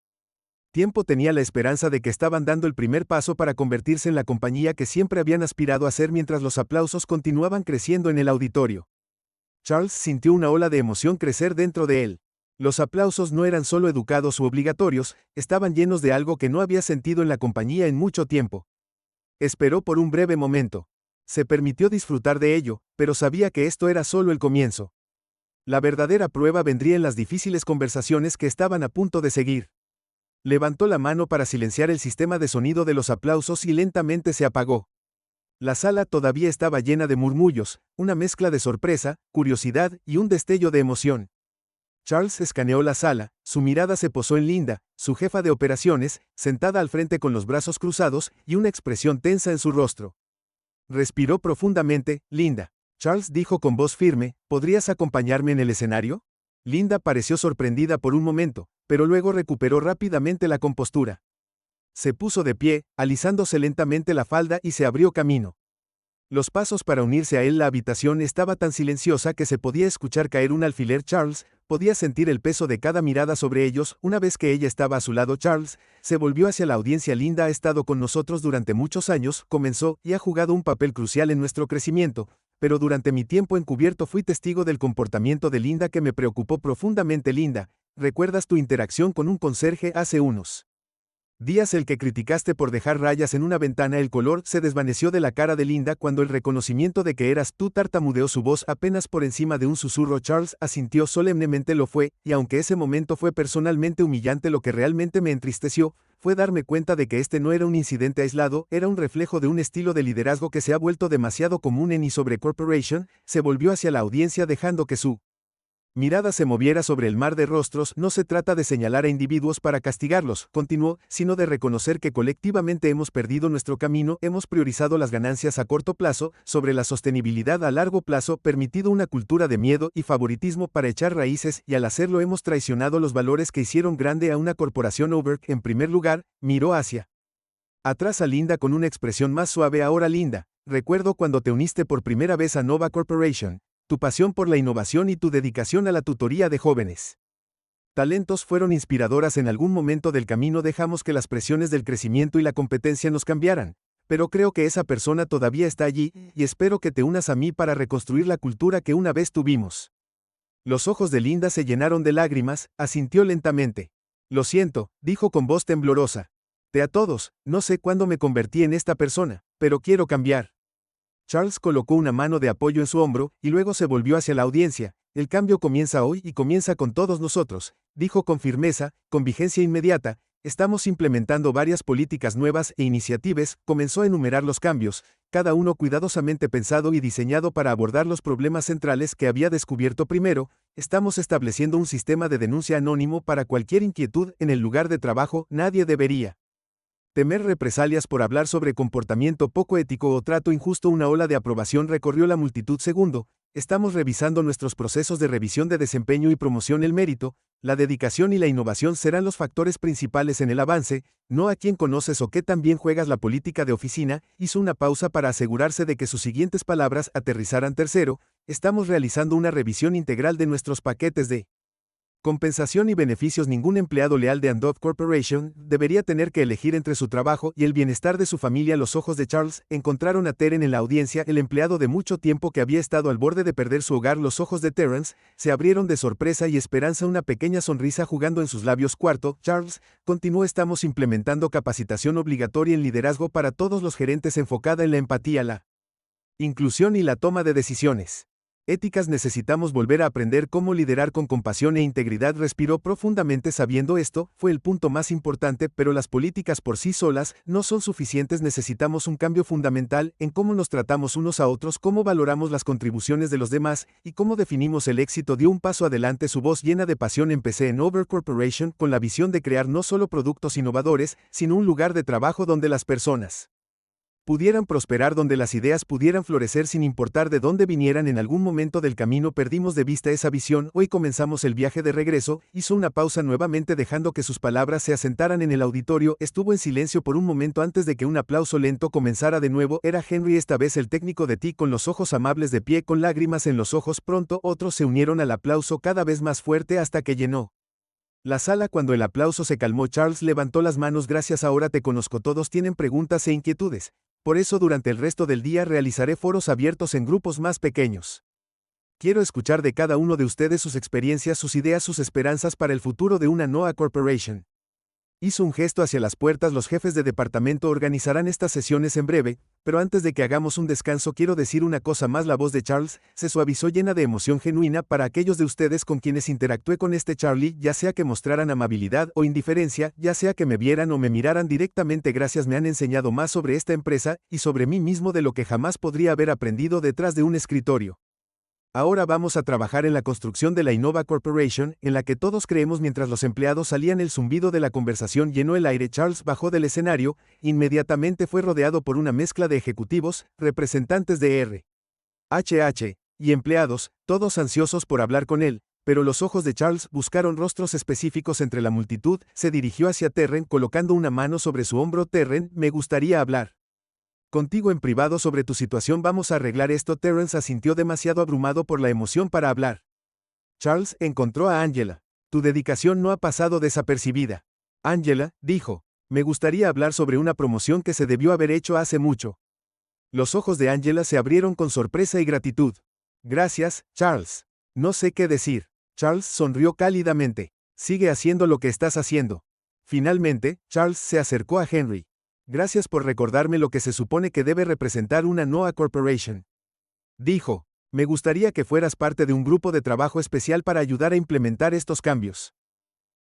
tiempo tenía la esperanza de que estaban dando el primer paso para convertirse en la compañía que siempre habían aspirado a ser. Mientras los aplausos continuaban creciendo en el auditorio, Charles sintió una ola de emoción crecer dentro de él. Los aplausos no eran solo educados u obligatorios, estaban llenos de algo que no había sentido en la compañía en mucho tiempo. Esperó por un breve momento. Se permitió disfrutar de ello, pero sabía que esto era solo el comienzo. La verdadera prueba vendría en las difíciles conversaciones que estaban a punto de seguir. Levantó la mano para silenciar el sistema de sonido de los aplausos y lentamente se apagó. La sala todavía estaba llena de murmullos, una mezcla de sorpresa, curiosidad y un destello de emoción. Charles escaneó la sala, su mirada se posó en Linda, su jefa de operaciones, sentada al frente con los brazos cruzados y una expresión tensa en su rostro. Respiró profundamente. Linda, Charles dijo con voz firme, ¿podrías acompañarme en el escenario? Linda pareció sorprendida por un momento, pero luego recuperó rápidamente la compostura. Se puso de pie, alisándose lentamente la falda, y se abrió camino. Los pasos para unirse a él. La habitación estaba tan silenciosa que se podía escuchar caer un alfiler. Charles podía sentir el peso de cada mirada sobre ellos. Una vez que ella estaba a su lado, Charles se volvió hacia la audiencia. Linda ha estado con nosotros durante muchos años, comenzó, y ha jugado un papel crucial en nuestro crecimiento, pero durante mi tiempo encubierto fui testigo del comportamiento de Linda que me preocupó profundamente. Linda, ¿recuerdas tu interacción con un conserje hace unos días, el que criticaste por dejar rayas en una ventana? El color se desvaneció de la cara de Linda cuando el reconocimiento de que eras tú tartamudeó su voz apenas por encima de un susurro. Charles asintió solemnemente. Lo fue, y aunque ese momento fue personalmente humillante, lo que realmente me entristeció fue darme cuenta de que este no era un incidente aislado, era un reflejo de un estilo de liderazgo que se ha vuelto demasiado común en y sobre Corporation. Se volvió hacia la audiencia dejando que su mirada se moviera sobre el mar de rostros. No se trata de señalar a individuos para castigarlos, continuó, sino de reconocer que colectivamente hemos perdido nuestro camino, hemos priorizado las ganancias a corto plazo sobre la sostenibilidad a largo plazo, permitido una cultura de miedo y favoritismo para echar raíces, y al hacerlo hemos traicionado los valores que hicieron grande a una corporación. Over. En primer lugar, miró hacia atrás a Linda con una expresión más suave. Ahora, Linda, recuerdo cuando te uniste por primera vez a Nova Corporation. Tu pasión por la innovación y tu dedicación a la tutoría de jóvenes talentos fueron inspiradoras. En algún momento del camino dejamos que las presiones del crecimiento y la competencia nos cambiaran, pero creo que esa persona todavía está allí, y espero que te unas a mí para reconstruir la cultura que una vez tuvimos. Los ojos de Linda se llenaron de lágrimas, asintió lentamente. Lo siento, dijo con voz temblorosa. A todos, no sé cuándo me convertí en esta persona, pero quiero cambiar. Charles colocó una mano de apoyo en su hombro, y luego se volvió hacia la audiencia. El cambio comienza hoy y comienza con todos nosotros, dijo con firmeza, con vigencia inmediata. Estamos implementando varias políticas nuevas e iniciativas, comenzó a enumerar los cambios, cada uno cuidadosamente pensado y diseñado para abordar los problemas centrales que había descubierto primero. Estamos estableciendo un sistema de denuncia anónimo para cualquier inquietud en el lugar de trabajo. Nadie debería temer represalias por hablar sobre comportamiento poco ético o trato injusto. Una ola de aprobación recorrió la multitud. Segundo, estamos revisando nuestros procesos de revisión de desempeño y promoción. El mérito, la dedicación y la innovación serán los factores principales en el avance, no a quién conoces o qué tan bien juegas la política de oficina. Hizo una pausa para asegurarse de que sus siguientes palabras aterrizaran. Tercero, estamos realizando una revisión integral de nuestros paquetes de compensación y beneficios. Ningún empleado leal de Adobe Corporation debería tener que elegir entre su trabajo y el bienestar de su familia. Los ojos de Charles encontraron a Terence en la audiencia, el empleado de mucho tiempo que había estado al borde de perder su hogar. Los ojos de Terence se abrieron de sorpresa y esperanza, una pequeña sonrisa jugando en sus labios. Cuarto, Charles continuó: estamos implementando capacitación obligatoria en liderazgo para todos los gerentes enfocada en la empatía, la inclusión y la toma de decisiones éticas. Necesitamos volver a aprender cómo liderar con compasión e integridad. Respiró profundamente. Sabiendo esto, fue el punto más importante, pero las políticas por sí solas no son suficientes. Necesitamos un cambio fundamental en cómo nos tratamos unos a otros, cómo valoramos las contribuciones de los demás, y cómo definimos el éxito. Dio un paso adelante, su voz llena de pasión. Empecé en Over Corporation con la visión de crear no solo productos innovadores, sino un lugar de trabajo donde las personas pudieran prosperar, donde las ideas pudieran florecer sin importar de dónde vinieran. En algún momento del camino perdimos de vista esa visión. Hoy comenzamos el viaje de regreso. Hizo una pausa nuevamente, dejando que sus palabras se asentaran en el auditorio. Estuvo en silencio por un momento antes de que un aplauso lento comenzara de nuevo. Era Henry, esta vez el técnico de TI, con los ojos amables, de pie con lágrimas en los ojos. Pronto otros se unieron al aplauso, cada vez más fuerte hasta que llenó la sala. Cuando el aplauso se calmó, Charles levantó las manos. Gracias, ahora te conozco. Todos tienen preguntas e inquietudes. Por eso durante el resto del día realizaré foros abiertos en grupos más pequeños. Quiero escuchar de cada uno de ustedes sus experiencias, sus ideas, sus esperanzas para el futuro de una NOAA Corporation. Hizo un gesto hacia las puertas. Los jefes de departamento organizarán estas sesiones en breve, pero antes de que hagamos un descanso quiero decir una cosa más. La voz de Charles se suavizó, llena de emoción genuina. Para aquellos de ustedes con quienes interactué con este Charlie, ya sea que mostraran amabilidad o indiferencia, ya sea que me vieran o me miraran directamente, gracias, me han enseñado más sobre esta empresa y sobre mí mismo de lo que jamás podría haber aprendido detrás de un escritorio. Ahora vamos a trabajar en la construcción de la Innova Corporation, en la que todos creemos. Mientras los empleados salían, el zumbido de la conversación llenó el aire. Charles bajó del escenario, inmediatamente fue rodeado por una mezcla de ejecutivos, representantes de RH y empleados, todos ansiosos por hablar con él, pero los ojos de Charles buscaron rostros específicos entre la multitud. Se dirigió hacia Terence colocando una mano sobre su hombro. Terence, me gustaría hablar contigo en privado sobre tu situación. Vamos a arreglar esto. Terence asintió, demasiado abrumado por la emoción para hablar. Charles encontró a Angela. Tu dedicación no ha pasado desapercibida. Angela dijo, me gustaría hablar sobre una promoción que se debió haber hecho hace mucho. Los ojos de Angela se abrieron con sorpresa y gratitud. Gracias, Charles. No sé qué decir. Charles sonrió cálidamente. Sigue haciendo lo que estás haciendo. Finalmente, Charles se acercó a Henry. Gracias por recordarme lo que se supone que debe representar una NOAA Corporation. Dijo, me gustaría que fueras parte de un grupo de trabajo especial para ayudar a implementar estos cambios.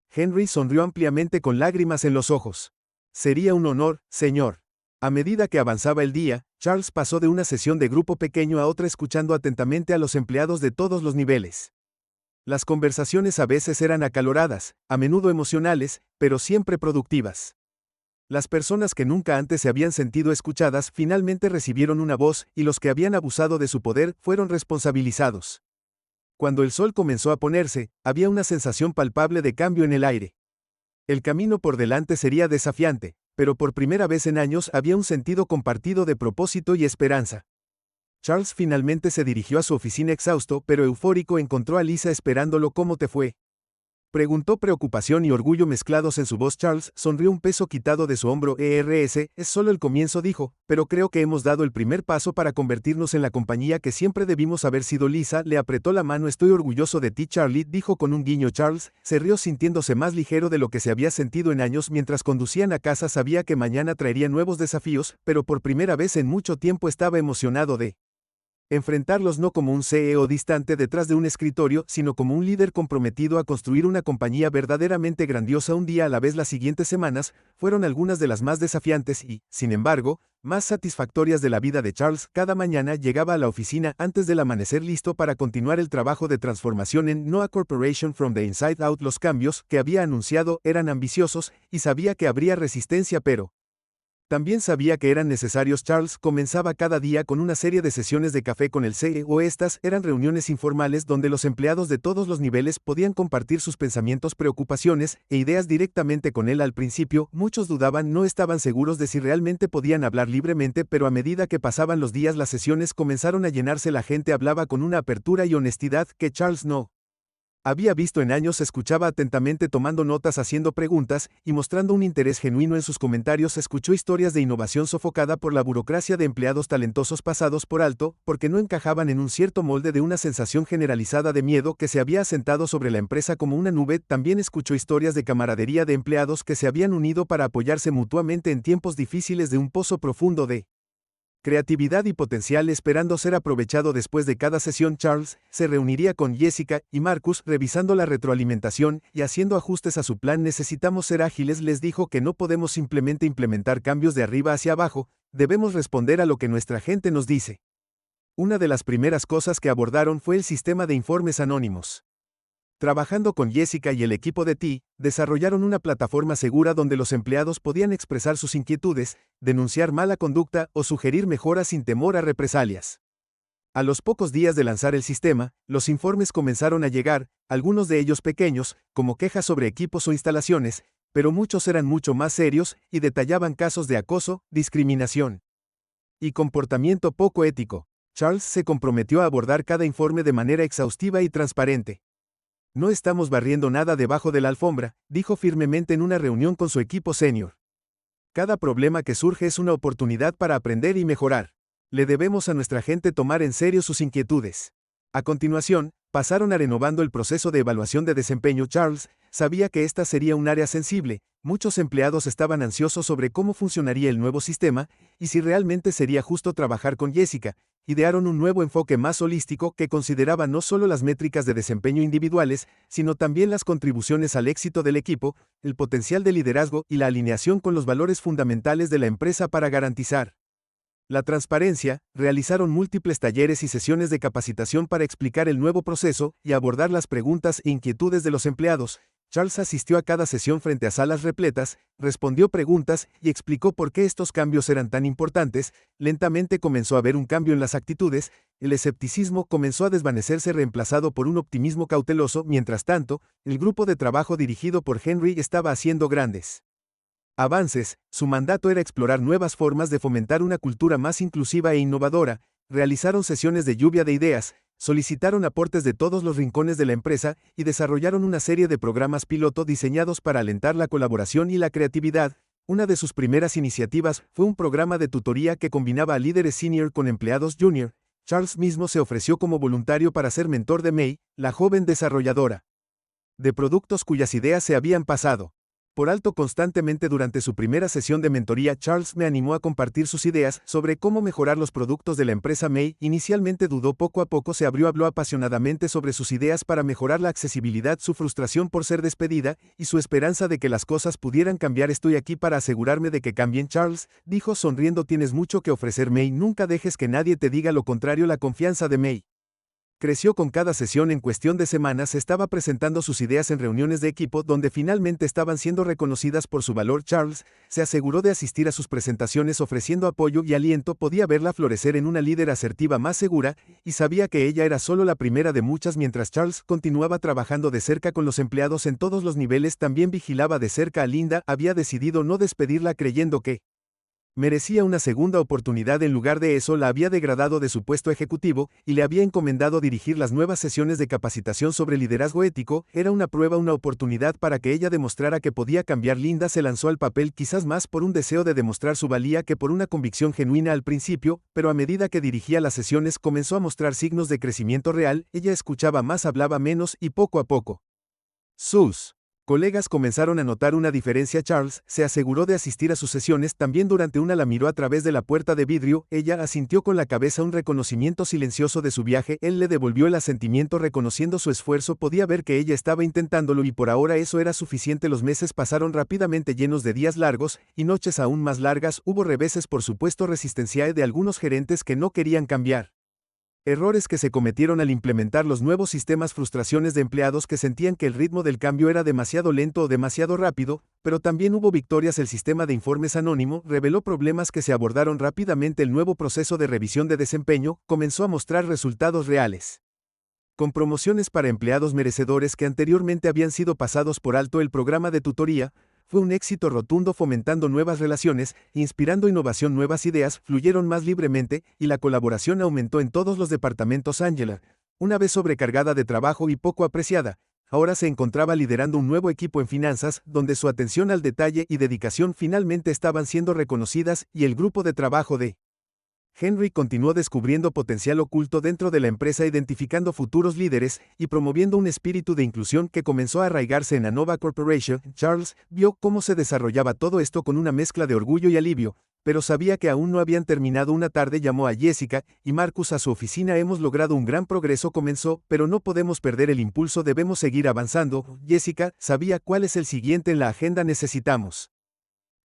Henry sonrió ampliamente con lágrimas en los ojos. Sería un honor, señor. A medida que avanzaba el día, Charles pasó de una sesión de grupo pequeño a otra, escuchando atentamente a los empleados de todos los niveles. Las conversaciones a veces eran acaloradas, a menudo emocionales, pero siempre productivas. Las personas que nunca antes se habían sentido escuchadas finalmente recibieron una voz, y los que habían abusado de su poder fueron responsabilizados. Cuando el sol comenzó a ponerse, había una sensación palpable de cambio en el aire. El camino por delante sería desafiante, pero por primera vez en años había un sentido compartido de propósito y esperanza. Charles finalmente se dirigió a su oficina exhausto pero eufórico. Encontró a Lisa esperándolo. ¿Cómo te fue? Preguntó preocupación y orgullo mezclados en su voz. Charles sonrió, un peso quitado de su hombro. Es solo el comienzo, dijo, pero creo que hemos dado el primer paso para convertirnos en la compañía que siempre debimos haber sido. Lisa le apretó la mano. Estoy orgulloso de ti, Charlie, dijo con un guiño. Charles se rió sintiéndose más ligero de lo que se había sentido en años. Mientras conducían a casa sabía que mañana traería nuevos desafíos, pero por primera vez en mucho tiempo estaba emocionado de enfrentarlos, no como un CEO distante detrás de un escritorio, sino como un líder comprometido a construir una compañía verdaderamente grandiosa. Un día a la vez. Las siguientes semanas fueron algunas de las más desafiantes y, sin embargo, más satisfactorias de la vida de Charles. Cada mañana llegaba a la oficina antes del amanecer, listo para continuar el trabajo de transformación en Noah Corporation from the Inside Out. Los cambios que había anunciado eran ambiciosos y sabía que habría resistencia, pero también sabía que eran necesarios. Charles comenzaba cada día con una serie de sesiones de café con el CEO. Estas eran reuniones informales donde los empleados de todos los niveles podían compartir sus pensamientos, preocupaciones e ideas directamente con él. Al principio, muchos dudaban, no estaban seguros de si realmente podían hablar libremente, pero a medida que pasaban los días las sesiones comenzaron a llenarse. La gente hablaba con una apertura y honestidad que Charles no había visto en años. Escuchaba atentamente, tomando notas, haciendo preguntas y mostrando un interés genuino en sus comentarios. Escuchó historias de innovación sofocada por la burocracia, de empleados talentosos pasados por alto porque no encajaban en un cierto molde, de una sensación generalizada de miedo que se había asentado sobre la empresa como una nube. También escuchó historias de camaradería, de empleados que se habían unido para apoyarse mutuamente en tiempos difíciles, de un pozo profundo de creatividad y potencial esperando ser aprovechado. Después de cada sesión, Charles se reuniría con Jessica y Marcus, revisando la retroalimentación y haciendo ajustes a su plan. Necesitamos ser ágiles, les dijo, que no podemos simplemente implementar cambios de arriba hacia abajo, debemos responder a lo que nuestra gente nos dice. Una de las primeras cosas que abordaron fue el sistema de informes anónimos. Trabajando con Jessica y el equipo de T, desarrollaron una plataforma segura donde los empleados podían expresar sus inquietudes, denunciar mala conducta o sugerir mejoras sin temor a represalias. A los pocos días de lanzar el sistema, los informes comenzaron a llegar, algunos de ellos pequeños, como quejas sobre equipos o instalaciones, pero muchos eran mucho más serios y detallaban casos de acoso, discriminación y comportamiento poco ético. Charles se comprometió a abordar cada informe de manera exhaustiva y transparente. No estamos barriendo nada debajo de la alfombra, dijo firmemente en una reunión con su equipo senior. Cada problema que surge es una oportunidad para aprender y mejorar. Le debemos a nuestra gente tomar en serio sus inquietudes. A continuación, pasaron a renovando el proceso de evaluación de desempeño. Charles sabía que esta sería un área sensible. Muchos empleados estaban ansiosos sobre cómo funcionaría el nuevo sistema y si realmente sería justo trabajar con Jessica. Idearon un nuevo enfoque más holístico que consideraba no solo las métricas de desempeño individuales, sino también las contribuciones al éxito del equipo, el potencial de liderazgo y la alineación con los valores fundamentales de la empresa para garantizar la transparencia. Realizaron múltiples talleres y sesiones de capacitación para explicar el nuevo proceso y abordar las preguntas e inquietudes de los empleados. Charles asistió a cada sesión frente a salas repletas, respondió preguntas y explicó por qué estos cambios eran tan importantes. Lentamente comenzó a haber un cambio en las actitudes, el escepticismo comenzó a desvanecerse reemplazado por un optimismo cauteloso. Mientras tanto, el grupo de trabajo dirigido por Henry estaba haciendo grandes avances. Su mandato era explorar nuevas formas de fomentar una cultura más inclusiva e innovadora. Realizaron sesiones de lluvia de ideas, solicitaron aportes de todos los rincones de la empresa y desarrollaron una serie de programas piloto diseñados para alentar la colaboración y la creatividad. Una de sus primeras iniciativas fue un programa de tutoría que combinaba a líderes senior con empleados junior. Charles mismo se ofreció como voluntario para ser mentor de May, la joven desarrolladora de productos cuyas ideas se habían pasado por alto constantemente. Durante su primera sesión de mentoría, Charles me animó a compartir sus ideas sobre cómo mejorar los productos de la empresa May. Inicialmente dudó, poco a poco se abrió, habló apasionadamente sobre sus ideas para mejorar la accesibilidad, su frustración por ser despedida y su esperanza de que las cosas pudieran cambiar. Estoy aquí para asegurarme de que cambien, Charles dijo sonriendo. Tienes mucho que ofrecer, May, nunca dejes que nadie te diga lo contrario. La confianza de May creció con cada sesión. En cuestión de semanas estaba presentando sus ideas en reuniones de equipo donde finalmente estaban siendo reconocidas por su valor. Charles se aseguró de asistir a sus presentaciones ofreciendo apoyo y aliento. Podía verla florecer en una líder asertiva más segura y sabía que ella era solo la primera de muchas. Mientras Charles continuaba trabajando de cerca con los empleados en todos los niveles, también vigilaba de cerca a Linda. Había decidido no despedirla creyendo que Merecía una segunda oportunidad. En lugar de eso la había degradado de su puesto ejecutivo y le había encomendado dirigir las nuevas sesiones de capacitación sobre liderazgo ético. Era una prueba, una oportunidad para que ella demostrara que podía cambiar. Linda se lanzó al papel quizás más por un deseo de demostrar su valía que por una convicción genuina al principio, pero a medida que dirigía las sesiones comenzó a mostrar signos de crecimiento real. Ella escuchaba más, hablaba menos y poco a poco sus colegas comenzaron a notar una diferencia. Charles se aseguró de asistir a sus sesiones. También durante una la miró a través de la puerta de vidrio. Ella asintió con la cabeza, un reconocimiento silencioso de su viaje. Él le devolvió el asentimiento reconociendo su esfuerzo. Podía ver que ella estaba intentándolo y por ahora eso era suficiente. Los meses pasaron rápidamente, llenos de días largos y noches aún más largas. Hubo reveses, por supuesto, resistencia de algunos gerentes que no querían cambiar. Errores que se cometieron al implementar los nuevos sistemas, frustraciones de empleados que sentían que el ritmo del cambio era demasiado lento o demasiado rápido, pero también hubo victorias. El sistema de informes anónimo reveló problemas que se abordaron rápidamente. El nuevo proceso de revisión de desempeño comenzó a mostrar resultados reales, con promociones para empleados merecedores que anteriormente habían sido pasados por alto. El programa de tutoría fue un éxito rotundo, fomentando nuevas relaciones, inspirando innovación. Nuevas ideas fluyeron más libremente y la colaboración aumentó en todos los departamentos. Angela, una vez sobrecargada de trabajo y poco apreciada, ahora se encontraba liderando un nuevo equipo en finanzas, donde su atención al detalle y dedicación finalmente estaban siendo reconocidas, y el grupo de trabajo de Henry continuó descubriendo potencial oculto dentro de la empresa, identificando futuros líderes y promoviendo un espíritu de inclusión que comenzó a arraigarse en la Nova Corporation. Charles vio cómo se desarrollaba todo esto con una mezcla de orgullo y alivio, pero sabía que aún no habían terminado. Una tarde llamó a Jessica y Marcus a su oficina. Hemos logrado un gran progreso, comenzó, pero no podemos perder el impulso, debemos seguir avanzando. Jessica sabía cuál es el siguiente en la agenda. Necesitamos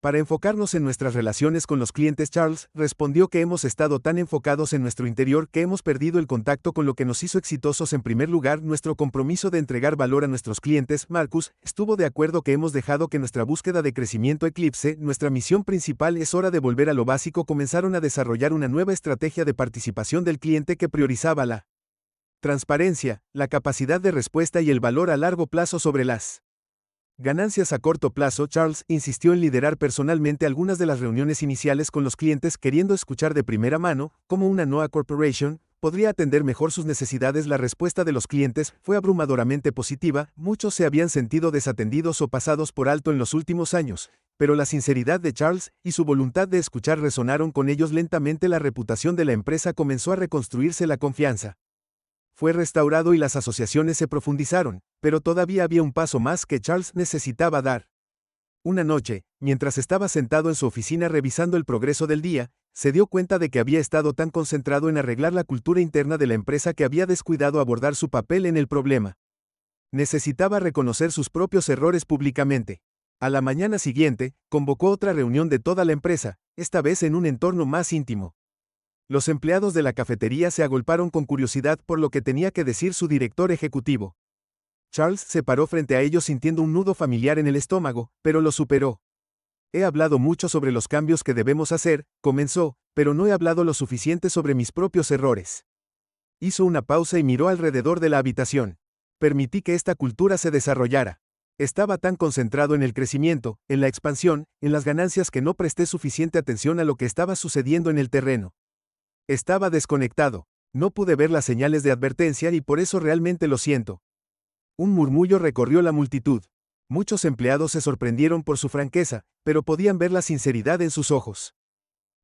para enfocarnos en nuestras relaciones con los clientes. Charles respondió que hemos estado tan enfocados en nuestro interior que hemos perdido el contacto con lo que nos hizo exitosos. En primer lugar, nuestro compromiso de entregar valor a nuestros clientes. Marcus estuvo de acuerdo que hemos dejado que nuestra búsqueda de crecimiento eclipse nuestra misión principal. Es hora de volver a lo básico. Comenzaron a desarrollar una nueva estrategia de participación del cliente que priorizaba la transparencia, la capacidad de respuesta y el valor a largo plazo sobre las ganancias a corto plazo. Charles insistió en liderar personalmente algunas de las reuniones iniciales con los clientes, queriendo escuchar de primera mano cómo una Nova Corporation podría atender mejor sus necesidades. La respuesta de los clientes fue abrumadoramente positiva. Muchos se habían sentido desatendidos o pasados por alto en los últimos años, pero la sinceridad de Charles y su voluntad de escuchar resonaron con ellos. Lentamente la reputación de la empresa comenzó a reconstruirse, la confianza fue restaurado y las asociaciones se profundizaron, pero todavía había un paso más que Charles necesitaba dar. Una noche, mientras estaba sentado en su oficina revisando el progreso del día, se dio cuenta de que había estado tan concentrado en arreglar la cultura interna de la empresa que había descuidado abordar su papel en el problema. Necesitaba reconocer sus propios errores públicamente. A la mañana siguiente, convocó otra reunión de toda la empresa, esta vez en un entorno más íntimo. Los empleados de la cafetería se agolparon con curiosidad por lo que tenía que decir su director ejecutivo. Charles se paró frente a ellos sintiendo un nudo familiar en el estómago, pero lo superó. He hablado mucho sobre los cambios que debemos hacer, comenzó, pero no he hablado lo suficiente sobre mis propios errores. Hizo una pausa y miró alrededor de la habitación. Permití que esta cultura se desarrollara. Estaba tan concentrado en el crecimiento, en la expansión, en las ganancias que no presté suficiente atención a lo que estaba sucediendo en el terreno. Estaba desconectado. No pude ver las señales de advertencia y por eso realmente lo siento. Un murmullo recorrió la multitud. Muchos empleados se sorprendieron por su franqueza, pero podían ver la sinceridad en sus ojos.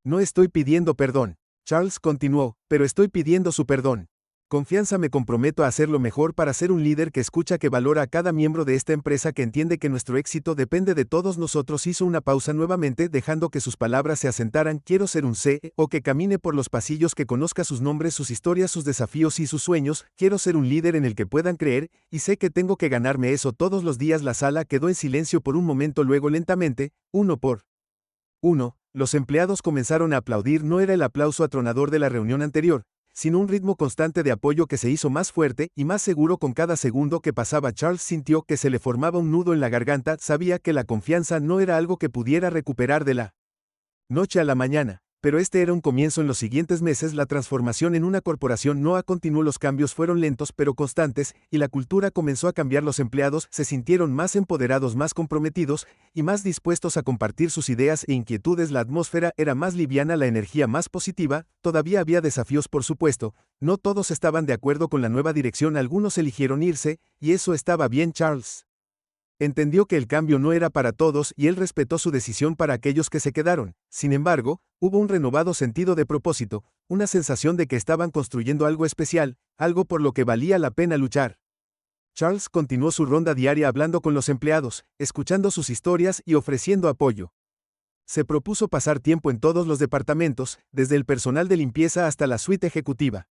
No estoy pidiendo perdón, Charles continuó, pero estoy pidiendo su perdón. Confianza, me comprometo a hacerlo mejor para ser un líder que escucha, que valora a cada miembro de esta empresa, que entiende que nuestro éxito depende de todos nosotros. Hizo una pausa nuevamente, dejando que sus palabras se asentaran. Quiero ser un CEO que camine por los pasillos, que conozca sus nombres, sus historias, sus desafíos y sus sueños. Quiero ser un líder en el que puedan creer, y sé que tengo que ganarme eso todos los días. La sala quedó en silencio por un momento, luego lentamente, uno por uno, los empleados comenzaron a aplaudir. No era el aplauso atronador de la reunión anterior, sino un ritmo constante de apoyo que se hizo más fuerte y más seguro con cada segundo que pasaba. Charles sintió que se le formaba un nudo en la garganta. Sabía que la confianza no era algo que pudiera recuperar de la noche a la mañana, Pero este era un comienzo. En los siguientes meses la transformación en una corporación NOAA continuó. Los cambios fueron lentos pero constantes, y la cultura comenzó a cambiar. Los empleados se sintieron más empoderados, más comprometidos, y más dispuestos a compartir sus ideas e inquietudes. La atmósfera era más liviana, la energía más positiva. Todavía había desafíos, por supuesto. No todos estaban de acuerdo con la nueva dirección, algunos eligieron irse, y eso estaba bien. Charles entendió que el cambio no era para todos y él respetó su decisión. Para aquellos que se quedaron, sin embargo, hubo un renovado sentido de propósito, una sensación de que estaban construyendo algo especial, algo por lo que valía la pena luchar. Charles continuó su ronda diaria hablando con los empleados, escuchando sus historias y ofreciendo apoyo. Se propuso pasar tiempo en todos los departamentos, desde el personal de limpieza hasta la suite ejecutiva.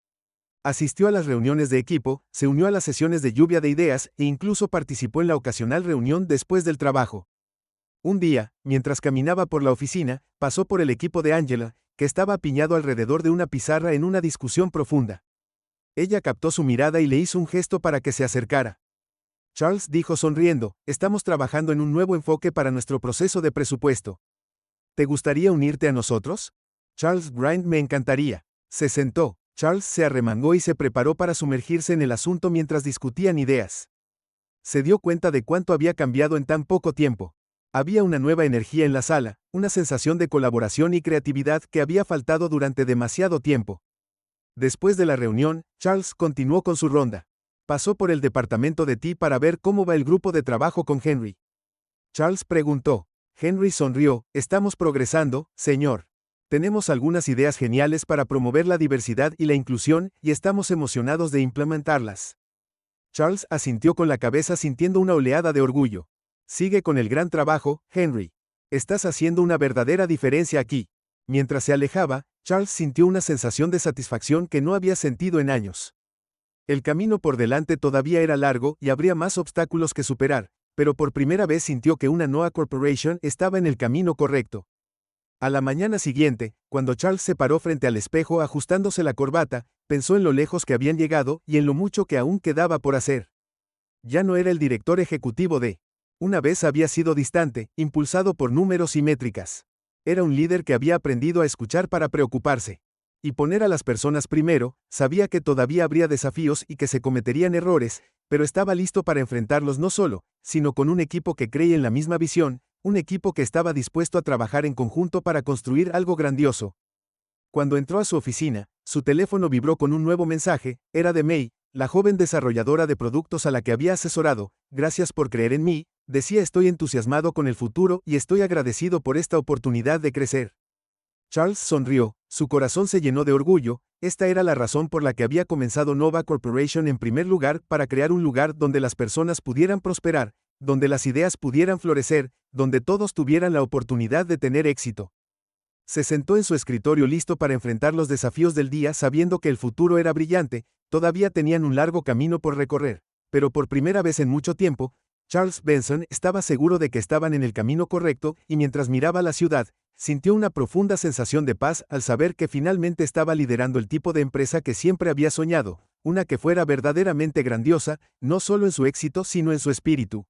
Asistió a las reuniones de equipo, se unió a las sesiones de lluvia de ideas e incluso participó en la ocasional reunión después del trabajo. Un día, mientras caminaba por la oficina, pasó por el equipo de Angela, que estaba apiñado alrededor de una pizarra en una discusión profunda. Ella captó su mirada y le hizo un gesto para que se acercara. Charles dijo sonriendo, estamos trabajando en un nuevo enfoque para nuestro proceso de presupuesto. ¿Te gustaría unirte a nosotros? Charles Grind, me encantaría. Se sentó. Charles se arremangó y se preparó para sumergirse en el asunto mientras discutían ideas. Se dio cuenta de cuánto había cambiado en tan poco tiempo. Había una nueva energía en la sala, una sensación de colaboración y creatividad que había faltado durante demasiado tiempo. Después de la reunión, Charles continuó con su ronda. Pasó por el departamento de T para ver cómo va el grupo de trabajo con Henry. Charles preguntó. Henry sonrió, estamos progresando, señor. Tenemos algunas ideas geniales para promover la diversidad y la inclusión, y estamos emocionados de implementarlas. Charles asintió con la cabeza sintiendo una oleada de orgullo. Sigue con el gran trabajo, Henry. Estás haciendo una verdadera diferencia aquí. Mientras se alejaba, Charles sintió una sensación de satisfacción que no había sentido en años. El camino por delante todavía era largo y habría más obstáculos que superar, pero por primera vez sintió que una NOAA Corporation estaba en el camino correcto. A la mañana siguiente, cuando Charles se paró frente al espejo ajustándose la corbata, pensó en lo lejos que habían llegado y en lo mucho que aún quedaba por hacer. Ya no era el director ejecutivo de. Una vez había sido distante, impulsado por números y métricas. Era un líder que había aprendido a escuchar para preocuparse. Y poner a las personas primero. Sabía que todavía habría desafíos y que se cometerían errores, pero estaba listo para enfrentarlos no solo, sino con un equipo que creía en la misma visión, un equipo que estaba dispuesto a trabajar en conjunto para construir algo grandioso. Cuando entró a su oficina, su teléfono vibró con un nuevo mensaje. Era de May, la joven desarrolladora de productos a la que había asesorado. Gracias por creer en mí, decía, estoy entusiasmado con el futuro y estoy agradecido por esta oportunidad de crecer. Charles sonrió, su corazón se llenó de orgullo. Esta era la razón por la que había comenzado NOAA Corporation en primer lugar, para crear un lugar donde las personas pudieran prosperar, donde las ideas pudieran florecer, donde todos tuvieran la oportunidad de tener éxito. Se sentó en su escritorio listo para enfrentar los desafíos del día, sabiendo que el futuro era brillante. Todavía tenían un largo camino por recorrer, pero por primera vez en mucho tiempo, Charles Benson estaba seguro de que estaban en el camino correcto, y mientras miraba la ciudad, sintió una profunda sensación de paz al saber que finalmente estaba liderando el tipo de empresa que siempre había soñado, una que fuera verdaderamente grandiosa, no solo en su éxito sino en su espíritu.